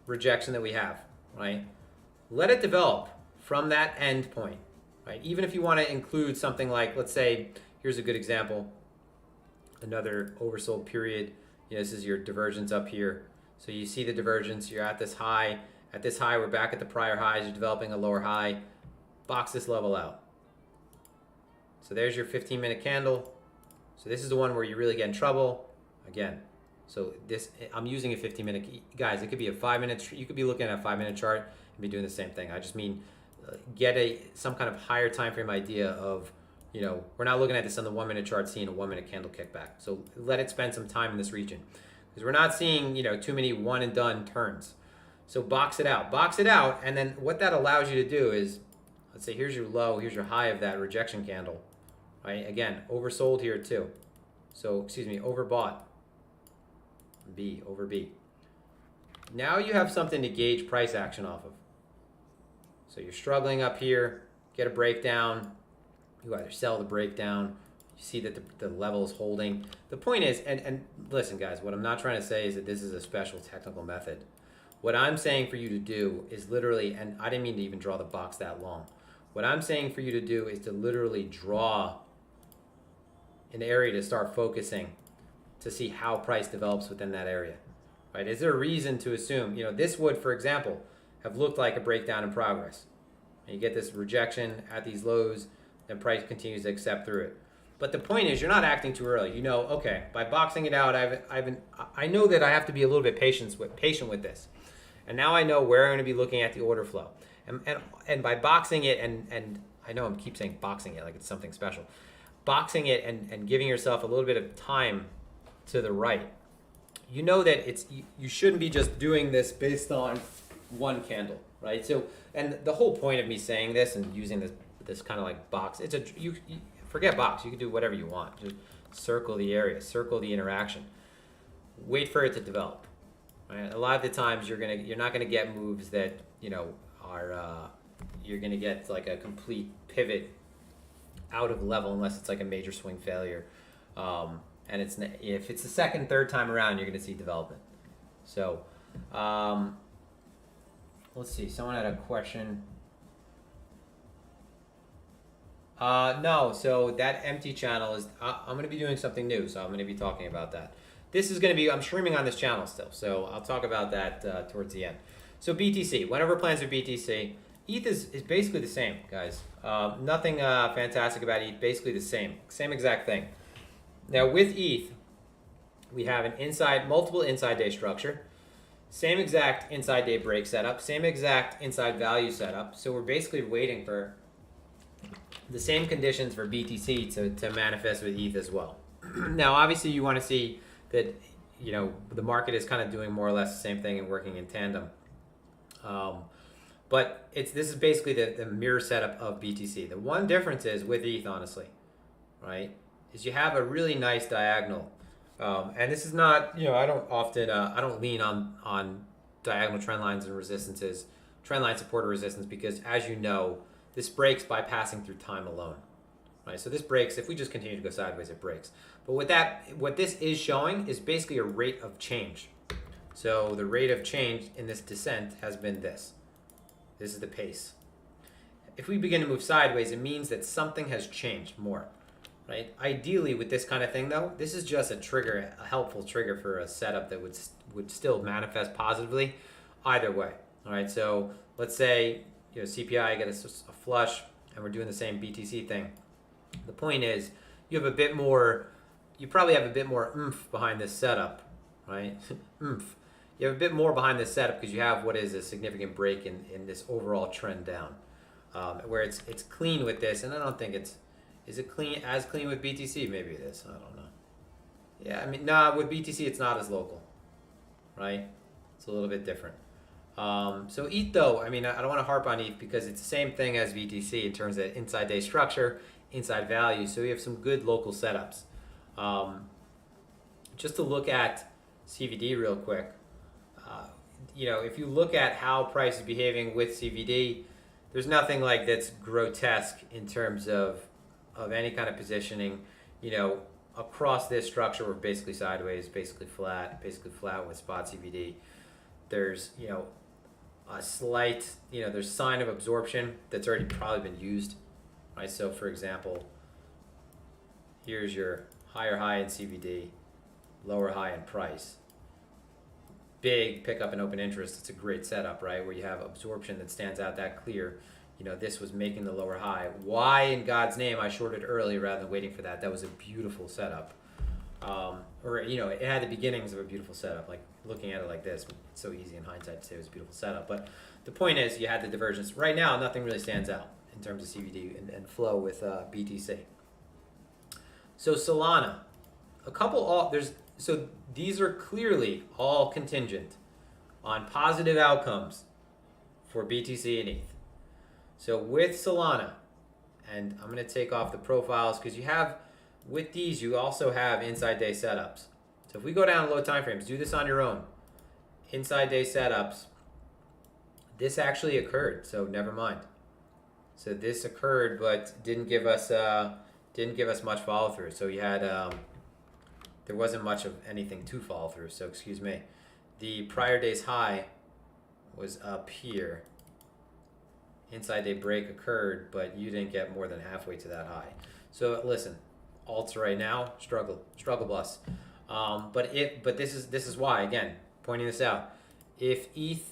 rejection that we have, right? Let it develop from that end point, right? Even if you want to include something like, let's say, here's a good example, another oversold period. This is your divergence up here. So you see the divergence, you're at this high. At this high, we're back at the prior highs, you're developing a lower high. Box this level out. So there's your 15-minute candle. So this is the one where you really get in trouble. Again, so this, I'm using a 15-minute, guys, it could be a 5-minute, you could be looking at a 5-minute chart and be doing the same thing. I just mean, get some kind of higher time frame idea of, we're not looking at this on the 1-minute chart, seeing a 1-minute candle kickback. So let it spend some time in this region, because we're not seeing, too many one and done turns. So box it out, and then what that allows you to do is, let's say here's your low, here's your high of that rejection candle, right? Again, oversold here too. So, overbought. Over B. Now you have something to gauge price action off of. So you're struggling up here, get a breakdown. You either sell the breakdown, you see that the level is holding. The point is, and listen guys, what I'm not trying to say is that this is a special technical method. What I'm saying for you to do is literally, and I didn't mean to even draw the box that long. What I'm saying for you to do is to literally draw an area to start focusing to see how price develops within that area, right? Is there a reason to assume, this would, for example, have looked like a breakdown in progress. And you get this rejection at these lows, then price continues to accept through it. But the point is, you're not acting too early. Okay, by boxing it out, I know that I have to be a little bit patient with this. And now I know where I'm going to be looking at the order flow. And by boxing it, and I know I keep saying boxing it like it's something special. Boxing it and giving yourself a little bit of time to the right. You know that you shouldn't be just doing this based on one candle, right? So, and the whole point of me saying this and using this kind of like box, you forget box. You can do whatever you want. Just circle the area, circle the interaction. Wait for it to develop. Right? A lot of the times you're not gonna get moves that are you're gonna get like a complete pivot out of level unless it's like a major swing failure. And if it's the second, third time around, you're gonna see development. So let's see. Someone had a question. No, so that empty channel is, I'm gonna be doing something new, so I'm gonna be talking about that. This is gonna be, I'm streaming on this channel still, so I'll talk about that towards the end. So BTC, whenever plans are BTC, ETH is basically the same, guys. Nothing fantastic about ETH, basically the same exact thing. Now with ETH, we have multiple inside day structure, same exact inside day break setup, same exact inside value setup. So we're basically waiting for the same conditions for BTC to manifest with ETH as well. Now, obviously, you want to see that you know, the market is kind of doing more or less the same thing and working in tandem. But this is basically the mirror setup of BTC. The one difference is with ETH, honestly, right, is you have a really nice diagonal. And this is not, you know, I don't often, I don't lean on diagonal trend lines and resistances, trend line support or resistance, because as you know, this breaks by passing through time alone, right? So this breaks, if we just continue to go sideways, it breaks. But with that, what this is showing is basically a rate of change. So the rate of change in this descent has been this. This is the pace. If we begin to move sideways, it means that something has changed more, right? Ideally, with this kind of thing, though, this is just a trigger, a helpful trigger for a setup that would still manifest positively either way. All right, so let's say, you know, CPI get a flush, and we're doing the same BTC thing. The point is, you have a bit more, you probably have a bit more oomph behind this setup, right? Oomph. You have a bit more behind this setup because you have what is a significant break in this overall trend down, where it's clean with this, and I don't think is it clean as clean with BTC? Maybe it is. I don't know. Yeah, I mean, nah, with BTC it's not as local, right? It's a little bit different. So ETH though, I mean, I don't want to harp on ETH because it's the same thing as BTC in terms of inside day structure, inside value. So we have some good local setups. Just to look at CVD real quick. You know, if you look at how price is behaving with CVD, there's nothing like that's grotesque in terms of any kind of positioning. You know, across this structure, we're basically sideways, basically flat with spot CVD. There's, you know, a slight, you know, there's sign of absorption that's already probably been used, right? So for example, here's your higher high in CVD, lower high in price. Big pickup in open interest. It's a great setup, right? Where you have absorption that stands out that clear. You know, this was making the lower high. Why in God's name I shorted early rather than waiting for that? That was a beautiful setup. Or, you know, it had the beginnings of a beautiful setup. Like looking at it like this, it's so easy in hindsight to say it was a beautiful setup. But the point is, you had the divergence. Right now, nothing really stands out in terms of CVD and flow with BTC. So Solana, so these are clearly all contingent on positive outcomes for BTC and ETH. So with Solana, and I'm going to take off the profiles because you have, with these, you also have inside day setups. So if we go down low time frames, do this on your own. Inside day setups, this actually occurred, so never mind. So this occurred, but didn't give us much follow through. So you had there wasn't much of anything to follow through. So excuse me. The prior day's high was up here. Inside day break occurred, but you didn't get more than halfway to that high. So listen, alts right now struggle bus. But this is why, again, pointing this out. If ETH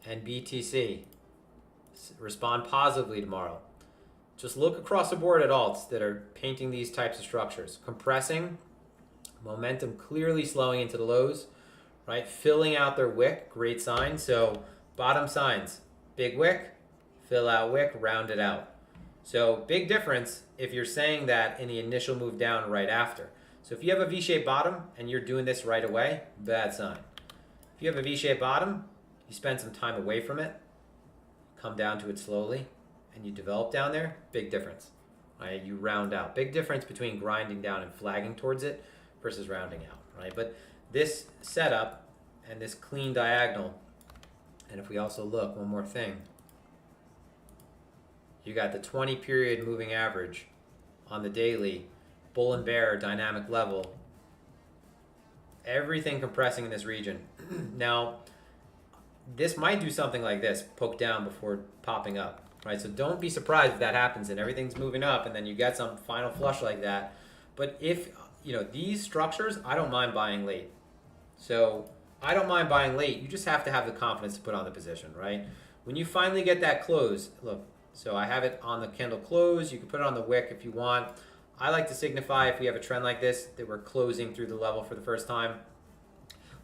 and BTC respond positively tomorrow, just look across the board at alts that are painting these types of structures. Compressing, momentum clearly slowing into the lows, right? Filling out their wick, great sign. So bottom signs, big wick, fill out wick, round it out. So big difference if you're saying that in the initial move down right after. So if you have a V-shaped bottom and you're doing this right away, bad sign. If you have a V-shaped bottom, you spend some time away from it, come down to it slowly, and you develop down there, big difference. Right? You round out. Big difference between grinding down and flagging towards it versus rounding out. Right? But this setup and this clean diagonal, and if we also look, one more thing, you got the 20 period moving average on the daily, bull and bear dynamic level, everything compressing in this region. Now, this might do something like this, poke down before popping up, right? So don't be surprised if that happens and everything's moving up and then you get some final flush like that. But if, you know, these structures, I don't mind buying late. So I don't mind buying late. You just have to have the confidence to put on the position, right? When you finally get that close, look, so I have it on the candle close. You can put it on the wick if you want. I like to signify if we have a trend like this that we're closing through the level for the first time.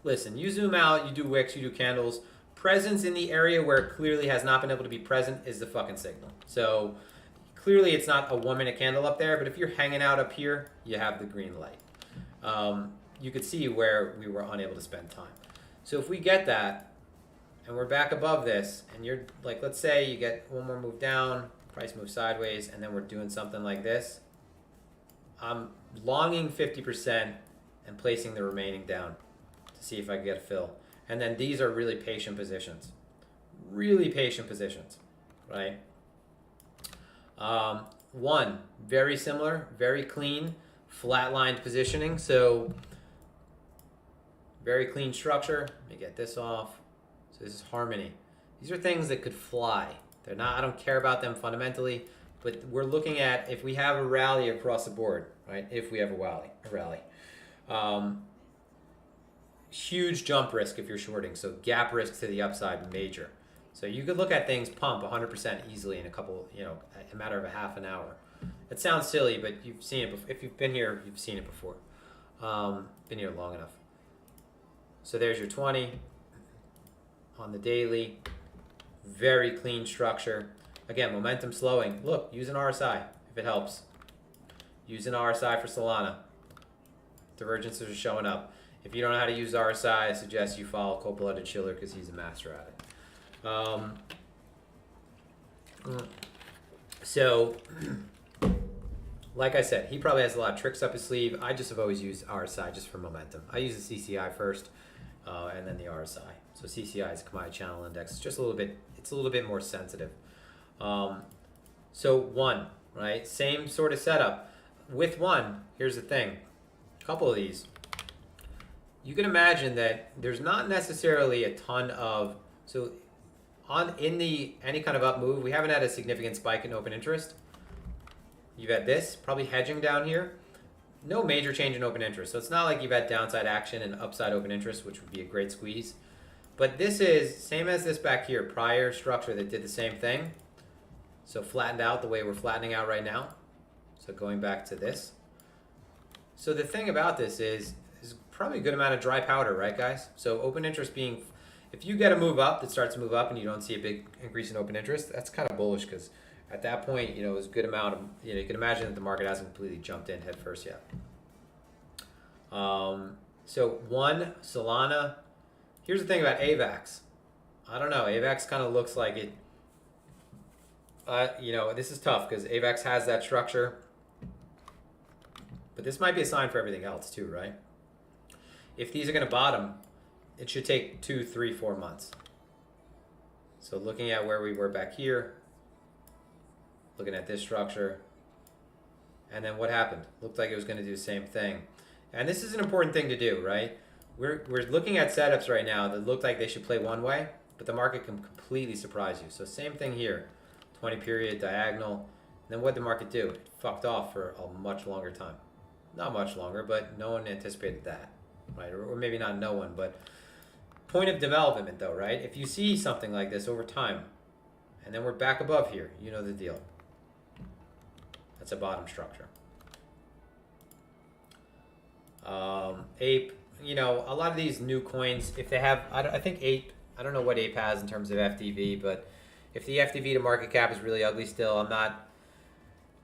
Listen, you zoom out, you do wicks, you do candles. Presence in the area where it clearly has not been able to be present is the fucking signal. So clearly it's not a 1 minute candle up there, but if you're hanging out up here, you have the green light. you could see where we were unable to spend time. So if we get that, and we're back above this, and you're like, let's say you get one more move down, price moves sideways, and then we're doing something like this, I'm longing 50% and placing the remaining down to see if I can get a fill. And then these are really patient positions. Really patient positions, right? One, very similar, very clean, flat-lined positioning. So very clean structure. Let me get this off. So this is harmony. These are things that could fly. They're not, I don't care about them fundamentally, but we're looking at if we have a rally across the board, right? If we have a rally. Huge jump risk if you're shorting. So gap risk to the upside, major. So you could look at things pump 100% easily in a matter of a half an hour. It sounds silly, but you've seen it before. If you've been here, you've seen it before. Been here long enough. So there's your 20 on the daily. Very clean structure. Again, momentum slowing. Look, use an RSI if it helps. Use an RSI for Solana. Divergences are showing up. If you don't know how to use RSI, I suggest you follow Cold-Blooded Schiller because he's a master at it. So, like I said, he probably has a lot of tricks up his sleeve. I just have always used RSI just for momentum. I use the CCI first, and then the RSI. So CCI is a commodity channel index. It's just a little bit more sensitive. So one, right? Same sort of setup. With one, here's the thing. A couple of these. You can imagine that there's not necessarily a ton of any kind of up move. We haven't had a significant spike in open interest. You've had this, probably hedging down here. No major change in open interest. So it's not like you've had downside action and upside open interest, which would be a great squeeze. But this is same as this back here, prior structure that did the same thing. So flattened out the way we're flattening out right now. So going back to this. So the thing about this is probably a good amount of dry powder, right, guys? So open interest being, if you get a move up that starts to move up and you don't see a big increase in open interest, that's kind of bullish because at that point, it was a good amount of, you can imagine that the market hasn't completely jumped in head first yet. So one, Solana. Here's the thing about AVAX. I don't know. AVAX kind of looks like it. This is tough because AVAX has that structure. But this might be a sign for everything else too, right? If these are going to bottom, it should take 2, 3, 4 months. So looking at where we were back here, looking at this structure, and then what happened? Looked like it was going to do the same thing. And this is an important thing to do, right? We're looking at setups right now that look like they should play one way, but the market can completely surprise you. So same thing here, 20 period, diagonal. And then what did the market do? It fucked off for a much longer time. Not much longer, but no one anticipated that, right? Or maybe not no one, but point of development though, right? If you see something like this over time, and then we're back above here, you know the deal. That's a bottom structure. Ape, a lot of these new coins, if they have, I think Ape, I don't know what Ape has in terms of FDV, but if the FDV to market cap is really ugly still, I'm not,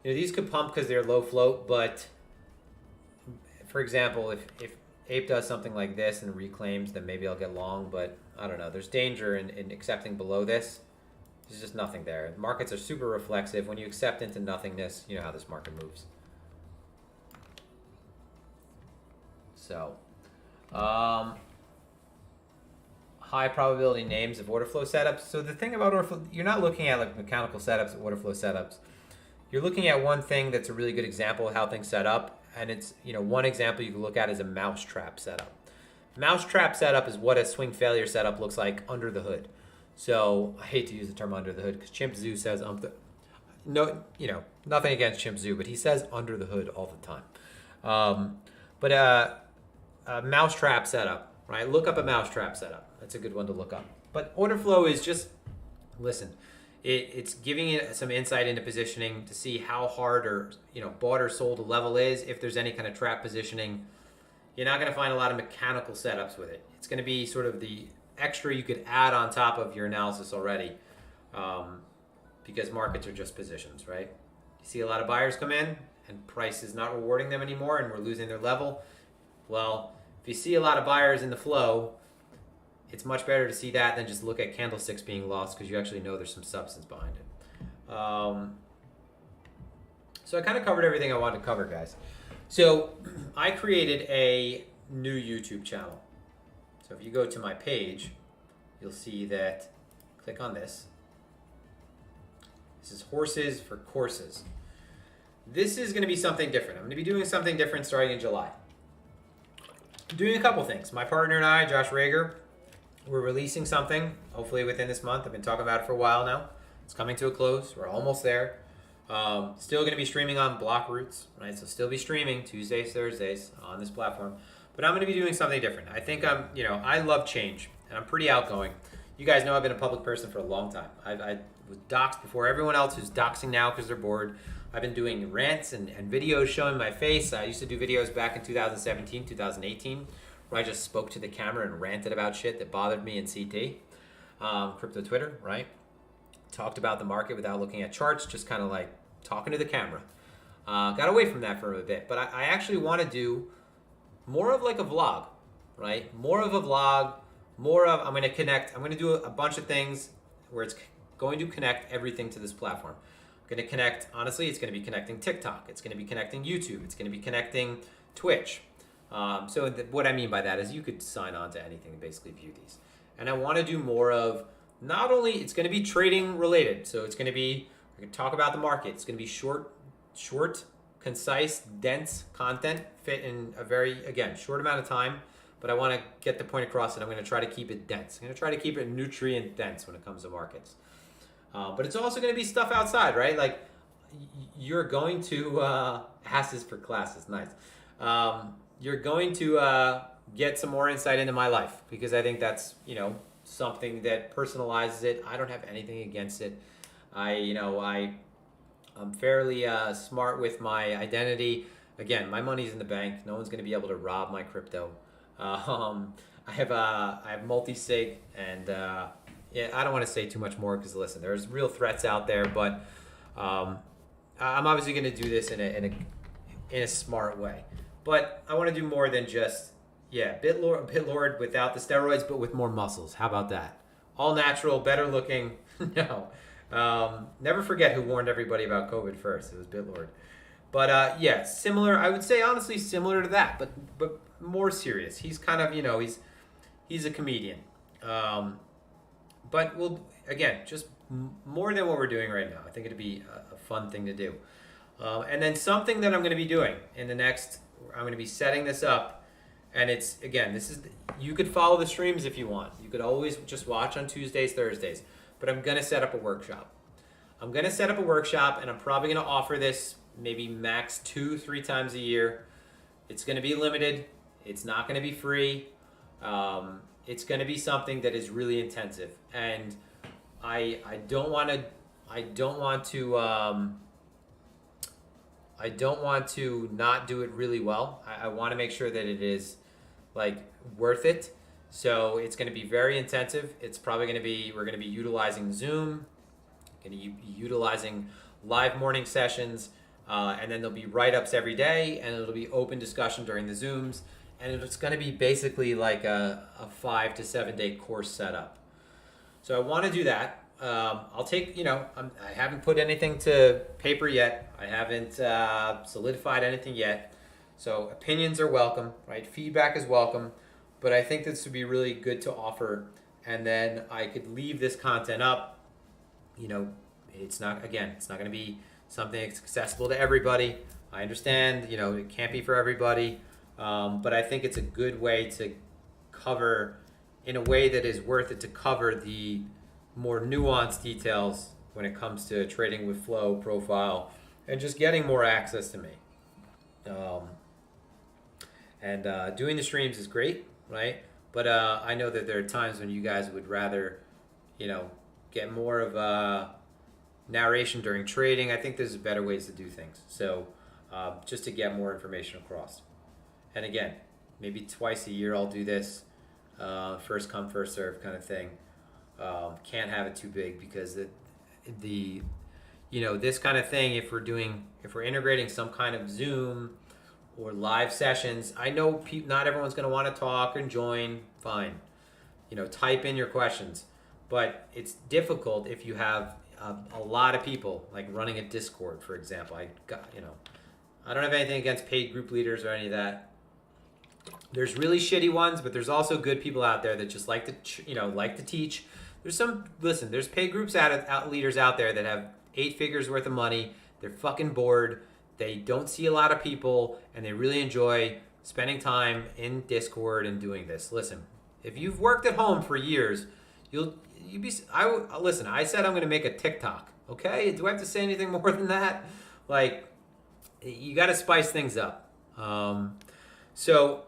these could pump because they're low float, but for example, if Ape does something like this and reclaims, then maybe I'll get long, but I don't know. There's danger in accepting below this. There's just nothing there. Markets are super reflexive. When you accept into nothingness, you know how this market moves. So, high probability names of order flow setups. So the thing about order flow, you're not looking at like mechanical setups, order flow setups. You're looking at one thing that's a really good example of how things set up. And it's, one example you can look at is a mousetrap setup. Mousetrap setup is what a swing failure setup looks like under the hood. So I hate to use the term under the hood because Chimp Zoo says, nothing against Chimp Zoo, but he says under the hood all the time. But a mousetrap setup, right? Look up a mousetrap setup. That's a good one to look up. But order flow is just, listen, it's giving it some insight into positioning to see how hard or bought or sold a level is. If there's any kind of trap positioning, you're not going to find a lot of mechanical setups with it. It's going to be sort of the extra you could add on top of your analysis already, because markets are just positions, right? You see a lot of buyers come in and price is not rewarding them anymore, and we're losing their level. Well, you see a lot of buyers in the flow, it's much better to see that than just look at candlesticks being lost, because you actually know there's some substance behind it. So I kind of covered everything I wanted to cover, guys. So I created a new YouTube channel. So if you go to my page, you'll see that, click on this. This is Horses for Courses. This is going to be something different. I'm going to be doing something different starting in July. I'm doing a couple things. My partner and I, Josh Rager, we're releasing something, hopefully within this month. I've been talking about it for a while now. It's coming to a close. We're almost there. Still going to be streaming on BlockRoots, right? So still be streaming Tuesdays, Thursdays on this platform. But I'm going to be doing something different. I think I love change, and I'm pretty outgoing. You guys know I've been a public person for a long time. I was doxxed before everyone else who's doxing now because they're bored. I've been doing rants and videos showing my face. I used to do videos back in 2017, 2018, where I just spoke to the camera and ranted about shit that bothered me in CT. Crypto Twitter, right? Talked about the market without looking at charts, just kind of like talking to the camera. Got away from that for a bit, but I actually want to do more of like a vlog, right? More of a vlog, I'm going to connect, I'm going to do a bunch of things where it's going to connect everything to this platform. I'm going to connect, honestly, it's going to be connecting TikTok. It's going to be connecting YouTube. It's going to be connecting Twitch. What I mean by that is you could sign on to anything and basically view these. And I want to do more of, not only, it's going to be trading related. So it's going to be, we're going to talk about the market. It's going to be short, concise, dense content, fit in a very, again, short amount of time. But I want to get the point across, and I'm going to try to keep it dense. I'm going to try to keep it nutrient dense when it comes to markets. But it's also going to be stuff outside, right? Like you're going to, asses for classes, nice. You're going to get some more insight into my life, because I think that's, something that personalizes it. I don't have anything against it. I'm fairly smart with my identity. Again, my money's in the bank. No one's going to be able to rob my crypto. I have multi-sig, and I don't want to say too much more, because listen, there's real threats out there, but I'm obviously going to do this in a smart way. But I want to do more than just BitLord without the steroids, but with more muscles. How about that? All natural, better looking. No. Never forget who warned everybody about COVID first. It was BitLord. But similar. I would say honestly similar to that, but more serious. He's kind of he's a comedian. But we'll again just more than what we're doing right now. I think it'd be a fun thing to do. And then something that I'm going to be doing in the next. I'm going to be setting this up, and it's again. You could follow the streams if you want. You could always just watch on Tuesdays, Thursdays. But I'm going to set up a workshop. And I'm probably going to offer this maybe max 2-3 times a year. It's going to be limited. It's not going to be free. It's going to be something that is really intensive, and I don't want to not do it really well. I want to make sure that it is like worth it. So it's going to be very intensive. It's probably going to be, we're going to be utilizing Zoom, going to be utilizing live morning sessions, and then there'll be write-ups every day, and it'll be open discussion during the Zooms, and it's going to be basically like a 5 to 7 day course setup. So I want to do that. I'll take, I haven't put anything to paper yet. I haven't solidified anything yet. So opinions are welcome, right? Feedback is welcome. But I think this would be really good to offer, and then I could leave this content up. It's not going to be something accessible to everybody. I understand, it can't be for everybody, but I think it's a good way to cover, in a way that is worth it, to cover the more nuanced details when it comes to trading with flow, profile, and just getting more access to me. Doing the streams is great. Right? But I know that there are times when you guys would rather, get more of a narration during trading. I think there's better ways to do things. So just to get more information across. And again, maybe twice a year I'll do this. First come, first serve kind of thing. Can't have it too big, because this kind of thing, if we're integrating some kind of Zoom or live sessions. I know not everyone's going to want to talk and join. Fine. Type in your questions. But it's difficult if you have a lot of people, like running a Discord, for example. I don't have anything against paid group leaders or any of that. There's really shitty ones, but there's also good people out there that just like to teach. There's paid groups leaders out there that have 8 figures worth of money. They're fucking bored. They don't see a lot of people, and they really enjoy spending time in Discord and doing this. Listen, if you've worked at home for years, I said I'm going to make a TikTok. Okay, do I have to say anything more than that? Like, you got to spice things up. So,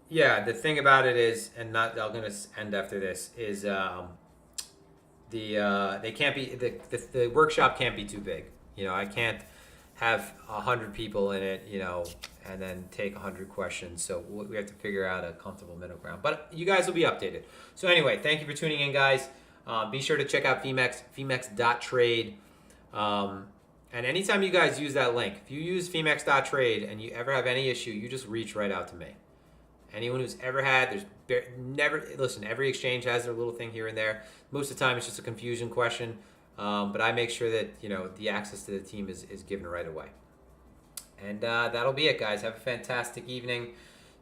yeah, the thing about it is, and I'm going to end after this, is they can't be the workshop can't be too big. I can't have 100 people in it, and then take 100 questions. So we have to figure out a comfortable middle ground. But you guys will be updated. So anyway, thank you for tuning in, guys. Be sure to check out Phemex.trade. And anytime you guys use that link, if you use Phemex.trade and you ever have any issue, you just reach right out to me. Anyone who's ever had, every exchange has their little thing here and there. Most of the time it's just a confusion question. But I make sure that, the access to the team is given right away. And that'll be it, guys. Have a fantastic evening.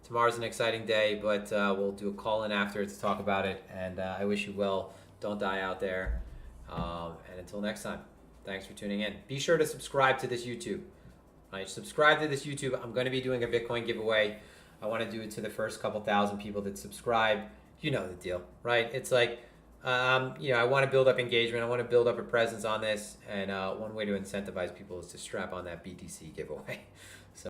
Tomorrow's an exciting day, but we'll do a call-in after to talk about it. And I wish you well. Don't die out there. And until next time, thanks for tuning in. Be sure to subscribe to this YouTube. Subscribe to this YouTube. I'm going to be doing a Bitcoin giveaway. I want to do it to the first couple thousand people that subscribe. You know the deal, right? It's like, I want to build up engagement. I want to build up a presence on this. And one way to incentivize people is to strap on that BTC giveaway.